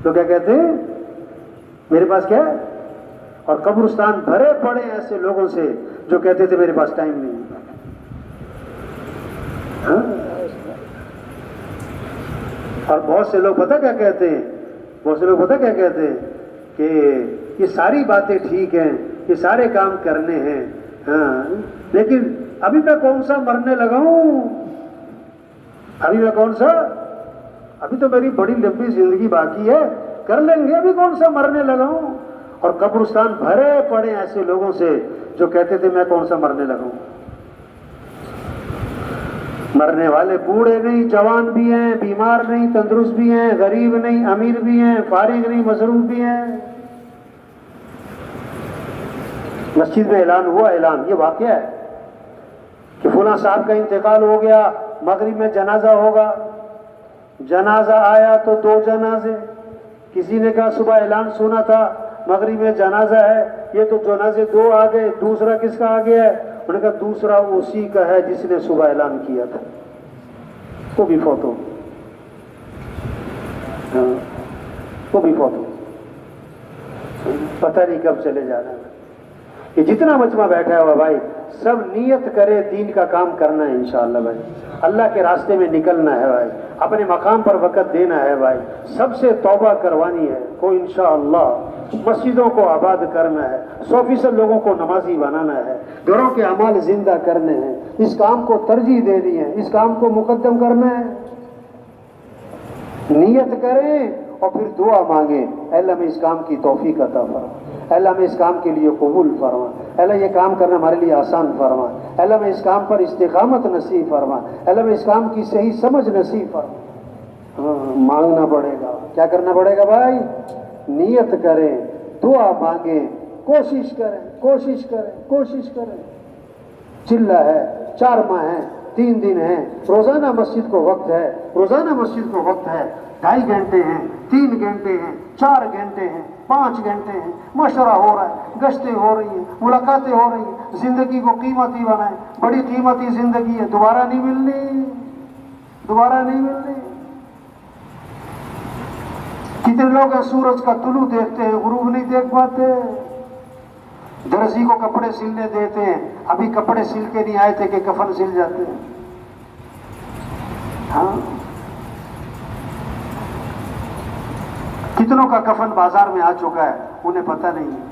لوگ کیا کہتے ہیں؟ میرے پاس کیا ہے؟ اور قبرستان بھرے پڑے ایسے لوگوں سے جو کہتے تھے میرے پاس ٹائم نہیں ہے. ہاں؟ اور بہت سے لوگ پتہ کیا کہتے ہیں؟ بہت سے لوگ پتہ کیا کہتے ہیں کہ یہ ساری باتیں ٹھیک ہیں، یہ سارے کام کرنے ہیں، ہاں، لیکن ابھی میں کون سا مرنے لگا ہوں، ابھی میں کون سا، ابھی تو میری بڑی لمبی زندگی باقی ہے، کر لیں گے، ابھی کون سا مرنے لگا ہوں. اور قبرستان بھرے پڑے ایسے لوگوں سے جو کہتے تھے میں کون سا مرنے لگا ہوں. مرنے والے بوڑھے نہیں، جوان بھی ہیں، بیمار نہیں، تندرست بھی ہیں، غریب نہیں، امیر بھی ہیں، فارغ نہیں، مصروف بھی ہیں. مسجد میں اعلان ہوا، اعلان یہ واقعہ ہے کہ فلاں صاحب کا انتقال ہو گیا، مغرب میں جنازہ ہوگا. جنازہ آیا تو 2 جنازے. کسی نے کہا صبح اعلان سنا تھا مغرب میں جنازہ ہے، یہ تو جنازے 2 آ گئے، دوسرا کس کا آ گیا ہے؟ انہوں نے کہا دوسرا اسی کا ہے جس نے صبح اعلان کیا تھا، وہ بھی فوت ہو گیا. ہاں، وہ بھی فوت ہو گیا، پتہ نہیں کب چلے جانا ہے. یہ جتنا مجمع بیٹھا ہوا بھائی سب نیت کرے دین کا کام کرنا ہے انشاءاللہ بھائی، اللہ کے راستے میں نکلنا ہے بھائی، اپنے مقام پر وقت دینا ہے بھائی، سب سے توبہ کروانی ہے کو انشاءاللہ، مسجدوں کو آباد کرنا ہے، 100% لوگوں کو نمازی بنانا ہے، گھروں کے اعمال زندہ کرنے ہیں، اس کام کو ترجیح دینی ہے، اس کام کو مقدم کرنا ہے. نیت کریں اور پھر دعا مانگیں، اے اللہ میں اس کام کی توفیق عطا فرما، اے اللہ میں اس کام کے لیے قبول فرما، اے اللہ یہ کام کرنا ہمارے لیے آسان فرما، اے اللہ میں اس کام پر استقامت نصیب فرما، اے اللہ میں اس کام کی صحیح سمجھ نصیب فرما. ہاں، مانگنا پڑے گا. کیا کرنا پڑے گا بھائی؟ نیت کریں، دعا مانگیں، کوشش کریں، کوشش کریں، کوشش کریں. چلہ ہے، 4 ماہ ہیں، 3 دن ہیں، روزانہ مسجد کو وقت ہے، روزانہ مسجد کو وقت ہے. 2.5 گھنٹے ہیں، 3 گھنٹے ہیں، 4 گھنٹے ہیں، 5 گھنٹے ہیں. مشورہ ہو رہا ہے، گشتیں ہو رہی ہیں، ملاقاتیں ہو رہی ہیں. زندگی کو قیمتی بنائیں، بڑی قیمتی زندگی ہے، دوبارہ نہیں ملنی، دوبارہ نہیں ملنی. کتنے لوگ ہیں سورج کا طلوع دیکھتے ہیں، غروب نہیں دیکھ پاتے. درزی کو کپڑے سلنے دیتے ہیں، ابھی کپڑے سل کے نہیں آئے تھے کہ کفن سل جاتے ہیں. ہاں، کتنوں کا کفن بازار میں آ چکا ہے، انہیں پتہ نہیں ہے،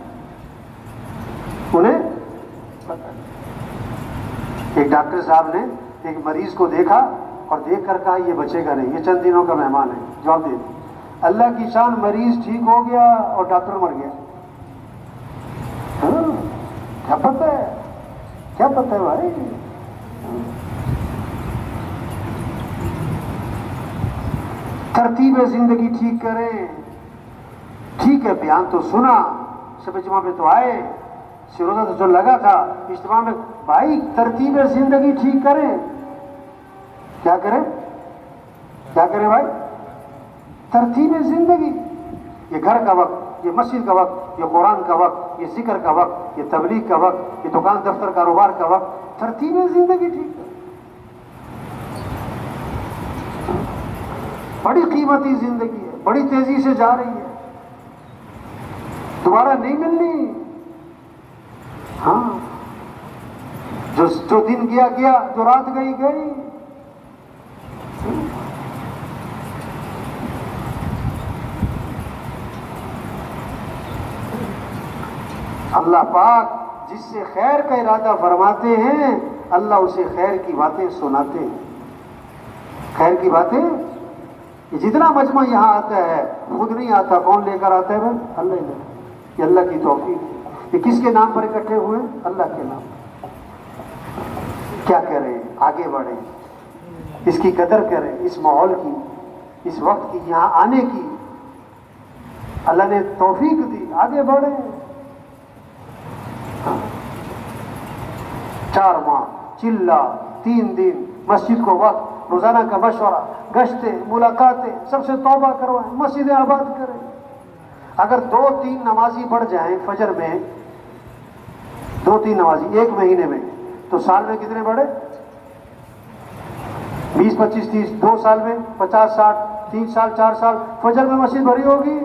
انہیں پتہ نہیں. ایک ڈاکٹر صاحب نے ایک مریض کو دیکھا اور دیکھ کر کہا یہ بچے گا نہیں، یہ چند دنوں کا مہمان ہے. جواب دے دیا. اللہ کی شان، مریض ٹھیک ہو گیا اور ڈاکٹر مر گیا. ہاں، کیا پتہ ہے، کیا پتہ ہے بھائی. ترتیب زندگی ٹھیک کریں. ٹھیک ہے، بیان تو سنا، شب اجتماع پہ تو آئے، سروزہ تو جو لگا تھا اجتماع میں، بھائی ترتیب زندگی ٹھیک کریں. کیا کریں، کیا کریں بھائی؟ ترتیب زندگی. یہ گھر کا وقت، یہ مسجد کا وقت، یہ قرآن کا وقت، یہ ذکر کا وقت، یہ تبلیغ کا وقت، یہ دکان دفتر کاروبار کا وقت، ترتیب زندگی ٹھیک ہے. بڑی قیمتی زندگی ہے، بڑی تیزی سے جا رہی ہے، دوبارہ نہیں ملنی. ہاں، جو دن گیا گیا، جو رات گئی گئی. اللہ پاک جس سے خیر کا ارادہ فرماتے ہیں اللہ اسے خیر کی باتیں سناتے ہیں. خیر کی باتیں، یہ جتنا مجمع یہاں آتا ہے خود نہیں آتا، کون لے کر آتا ہے بھائی؟ اللہ ہی لے. یہ اللہ کی توفیق. یہ کس کے نام پر اکٹھے ہوئے؟ اللہ کے نام. کیا کریں؟ آگے بڑھیں، اس کی قدر کریں، اس ماحول کی، اس وقت کی، یہاں آنے کی اللہ نے توفیق دی. آگے بڑھیں. 4 ماہ چلہ، 3 دن مسجد کو وقت، روزانہ کا مشورہ، گشتیں، ملاقاتیں، سب سے توبہ کروائیں، مسجدیں آباد کریں. اگر 2-3 نمازی بڑھ جائیں فجر میں، 2-3 نمازی ایک مہینے میں، تو سال میں کتنے بڑھے؟ 20, 25, 30. 2 سال میں 50, 60. 3 سال 4 سال فجر میں مسجد بھری ہوگی.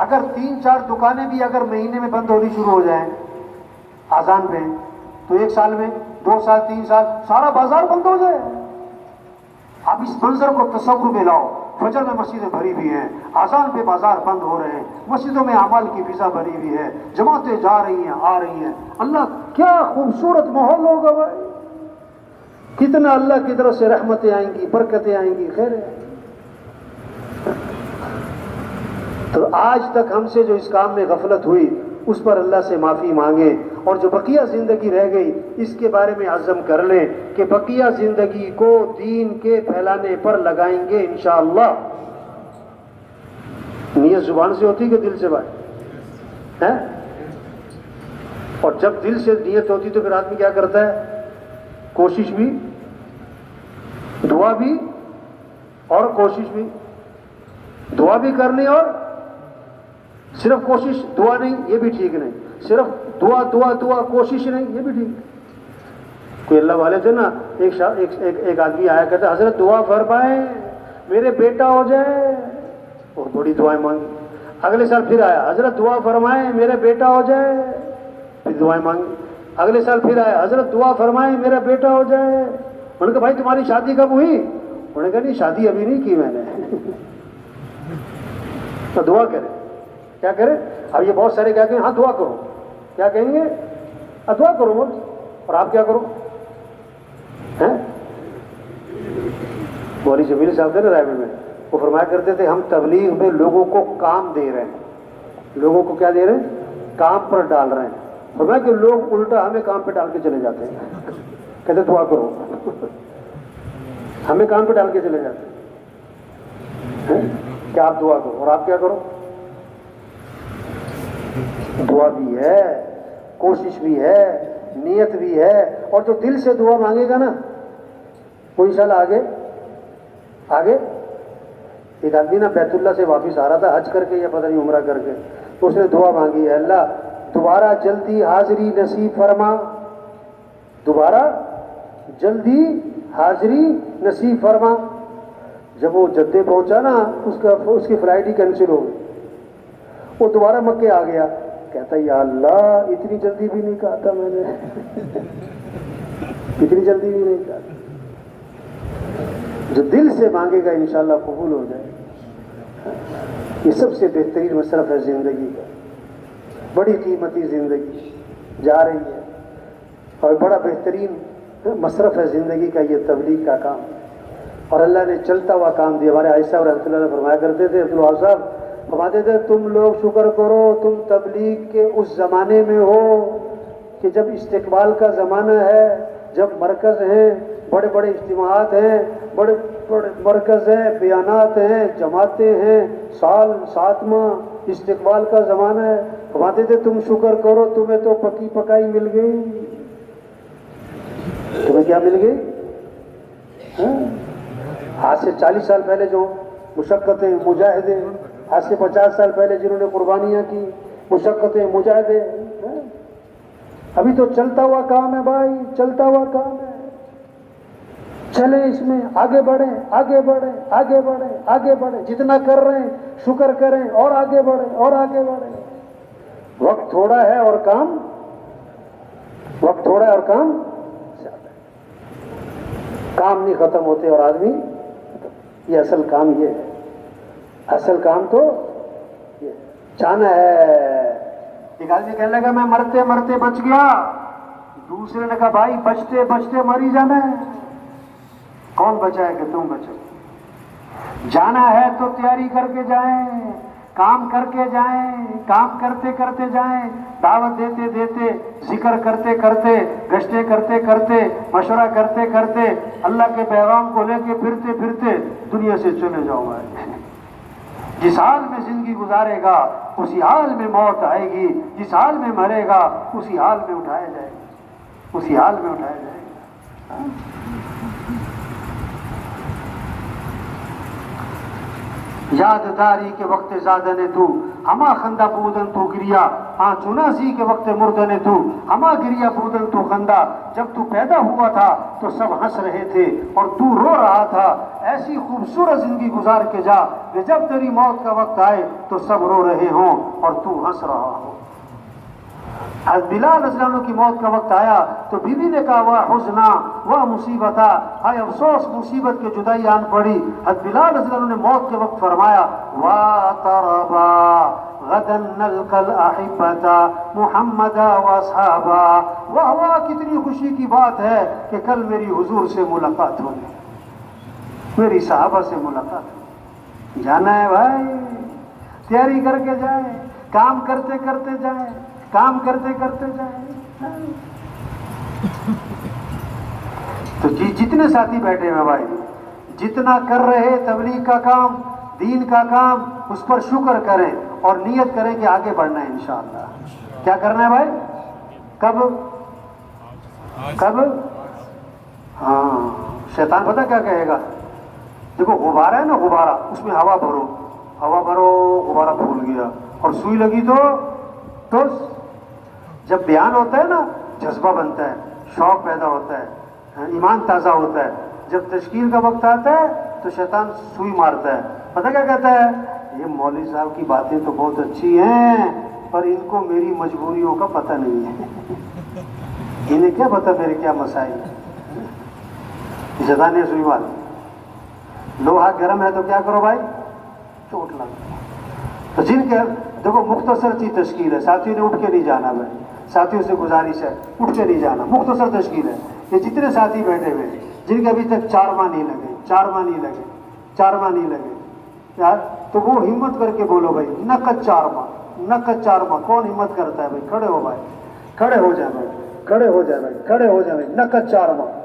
اگر 3-4 دکانیں بھی اگر مہینے میں بند ہونی شروع ہو جائیں آذان پہ، تو 1 سال میں 2 سال 3 سال سارا بازار بند ہو جائے. اب اس منظر کو تصور میں لاؤ. فجر میں مسجدیں بھری ہوئی ہیں، آذان پہ بازار بند ہو رہے ہیں، مسجدوں میں اعمال کی فضا بھری ہوئی ہے، جماعتیں جا رہی ہیں آ رہی ہیں. اللہ کیا خوبصورت ماحول ہوگا بھائی. کتنا اللہ کی طرف سے رحمتیں آئیں گی، برکتیں آئیں گی، خیر ہے. تو آج تک ہم سے جو اس کام میں غفلت ہوئی اس پر اللہ سے معافی مانگیں، اور جو بقیہ زندگی رہ گئی اس کے بارے میں عزم کر لیں کہ بقیہ زندگی کو دین کے پھیلانے پر لگائیں گے انشاءاللہ. نیت زبان سے ہوتی کہ دل سے بات ہے؟ اور جب دل سے نیت ہوتی تو پھر آدمی کیا کرتا ہے؟ کوشش بھی، دعا بھی، اور کوشش بھی. دعا بھی کرنی اور صرف کوشش. دعا نہیں، یہ بھی ٹھیک نہیں. صرف دعا دعا دعا، کوشش نہیں، یہ بھی ٹھیک. کوئی اللہ والے تھے نا، ایک آدمی آیا کہتا حضرت دعا فرمائیں میرے بیٹا ہو جائے، اور بڑی دعائیں مانگی. اگلے سال پھر آیا، حضرت دعا فرمائیں میرا بیٹا ہو جائے، پھر دعائیں مانگی. اگلے سال پھر آیا، حضرت دعا فرمائیں میرا بیٹا ہو جائے. انہوں نے کہا بھائی تمہاری شادی کب ہوئی؟ انہوں نے کہا نہیں شادی ابھی نہیں کی میں نے. تو دعا کریں. کیا کریں؟ اب یہ بہت سارے کہتے ہیں ہاں دعا کرو. کیا کہیں گے؟ دعا کرو بول. اور آپ کیا کرو؟ مولوی جمیل صاحب تھے نا رائے میں، وہ فرمایا کرتے تھے ہم تبلیغ میں لوگوں کو کام دے رہے ہیں. لوگوں کو کیا دے رہے ہیں؟ کام پر ڈال رہے ہیں. فرمایا کہ لوگ الٹا ہمیں کام پہ ڈال کے چلے جاتے ہیں. کہتے دعا کرو. ہمیں کام پہ ڈال کے چلے جاتے ہیں کہ آپ دعا کرو. اور آپ کیا کرو؟ دعا بھی ہے، کوشش بھی ہے، نیت بھی ہے. اور جو دل سے دعا مانگے گا نا وہ انشاءاللہ آگے. ایک آدمی نا بیت اللہ سے واپس آ رہا تھا حج کر کے یا پتہ نہیں عمرہ کر کے، تو اس نے دعا مانگی ہے اللہ دوبارہ جلدی حاضری نصیب فرما. دوبارہ جلدی حاضری نصیب فرما. جب وہ جدے پہنچا نا اس کی فلائٹ ہی کینسل ہو گئی. وہ دوبارہ مکے آ گیا. کہتا یا اللہ اتنی جلدی بھی نہیں کہا تھا میں نے. اتنی جلدی بھی نہیں کہا. جو دل سے مانگے گا انشاءاللہ قبول ہو جائے. یہ سب سے بہترین مصرف ہے زندگی کا. بڑی قیمتی زندگی جا رہی ہے اور بڑا بہترین مصرف ہے زندگی کا یہ تبلیغ کا کام. اور اللہ نے چلتا ہوا کام دیا. ہمارے عائشہ صاحب رحمۃ اللہ علیہ فرمایا کرتے تھے، عبدالوہاب صاحب فرماتے تھے تم لوگ شکر کرو تم تبلیغ کے اس زمانے میں ہو کہ جب استقبال کا زمانہ ہے، جب مرکز ہیں، بڑے بڑے اجتماعات ہیں، بڑے بڑے مرکز ہیں، بیانات ہیں، جماعتیں ہیں، سال 7 ماہ استقبال کا زمانہ ہے. فرماتے تھے تم شکر کرو تمہیں تو پکی پکائی مل گئی. تمہیں کیا مل گئی؟ آج سے 40 سال پہلے جو مشقتیں، مجاہدے، آج سے 50 سال پہلے جنہوں نے قربانیاں کی، مشقتیں، مجاہدے، ابھی تو چلتا ہوا کام ہے بھائی، چلتا ہوا کام ہے. چلیں اس میں آگے بڑھیں، آگے بڑھیں، آگے بڑھیں، آگے بڑھیں. جتنا کر رہے ہیں شکر کریں اور آگے بڑھیں اور آگے بڑھیں. وقت تھوڑا ہے اور کام، وقت تھوڑا ہے اور کام زیادہ ہے. کام نہیں ختم ہوتے اور آدمی، یہ اصل کام یہ ہے. اصل کام تو یہ چاہنا ہے. ایک آدمی کہنے لگا میں مرتے مرتے بچ گیا، دوسرے نے کہا بھائی بچتے بچتے مر ہی جانا ہے. کون بچائے کہ تم بچو. جانا ہے تو تیاری کر کے جائیں، کام کر کے جائیں، کام کرتے کرتے جائیں، دعوت دیتے دیتے، ذکر کرتے کرتے، گشتیں کرتے کرتے، مشورہ کرتے کرتے، اللہ کے پیغام کو لے کے پھرتے پھرتے دنیا سے چلے جاؤ گا. جس حال میں زندگی گزارے گا اسی حال میں موت آئے گی، جس حال میں مرے گا اسی حال میں اٹھایا جائے گا، اسی حال میں اٹھایا جائے گا. یاد داری کے وقت زادن تو ہما خندہ بودن تو گریا، ہاں چناسی کے وقت مردن تو ہما گریا بودن تو خندہ. جب تو پیدا ہوا تھا تو سب ہنس رہے تھے اور تو رو رہا تھا. ایسی خوبصورت زندگی گزار کے جا کہ جب تیری موت کا وقت آئے تو سب رو رہے ہوں اور تو ہنس رہا ہو. حضرت بلال رضی اللہ عنہ کی موت کا وقت آیا تو بی بی نے کہا واہ حزنا واہ مصیبتا، ہائے افسوس مصیبت کے جدائی آن پڑی. حضرت بلال رضی اللہ عنہ نے موت کے وقت فرمایا واہ طربا غدا نلقى الاحبتا محمدا واصحابا. واہ واہ کتنی خوشی کی بات ہے کہ کل میری حضور سے ملاقات ہوگی، میری صحابہ سے ملاقات ہوگی. جانا ہے بھائی، تیاری کر کے جائیں، کام کرتے کرتے جائیں، کام کرتے کرتے جائیں. تو جتنے ساتھی بیٹھے ہیں بھائی، جتنا کر رہے تبلیغ کا کام، دین کا کام، اس پر شکر کریں اور نیت کریں کہ آگے بڑھنا ہے انشاءاللہ. کیا کرنا ہے بھائی؟ کب کب؟ ہاں شیطان پتہ کیا کہے گا؟ دیکھو غبارہ ہے نا، غبارہ، اس میں ہوا بھرو، ہوا بھرو، غبارہ پھول گیا اور سوئی لگی تو جب بیان ہوتا ہے نا جذبہ بنتا ہے، شوق پیدا ہوتا ہے، ایمان تازہ ہوتا ہے. جب تشکیل کا وقت آتا ہے تو شیطان سوئی مارتا ہے. پتہ کیا کہتا ہے؟ یہ مولوی صاحب کی باتیں تو بہت اچھی ہیں پر ان کو میری مجبوریوں کا پتہ نہیں ہے. انہیں کیا پتہ میرے کیا مسائل ہیں. شیطان نے سوئی ماری. لوہا گرم ہے تو کیا کرو بھائی؟ چوٹ لگتا. تو جن کے دیکھو مختصر سی تشکیل ہے، ساتھیوں نے اٹھ کے نہیں جانا بھائی، ساتھیوں سے گزارش ہے اٹھ کے نہیں جانا. مختصر تشکیل ہے. یہ جتنے ساتھی بیٹھے ہوئے جن کے ابھی تک 4 ماہ نہیں لگے، 4 ماہ نہیں لگے، 4 ماہ نہیں لگے یار، تو وہ ہمت کر کے بولو بھائی نقد 4 ماہ، نقد 4 ماہ. کون ہمت کرتا ہے بھائی؟ کھڑے ہو بھائی، کھڑے ہو جائے بھائی، کھڑے ہو جائے بھائی، کھڑے ہو جائے بھائی. نقد 4 ماہ.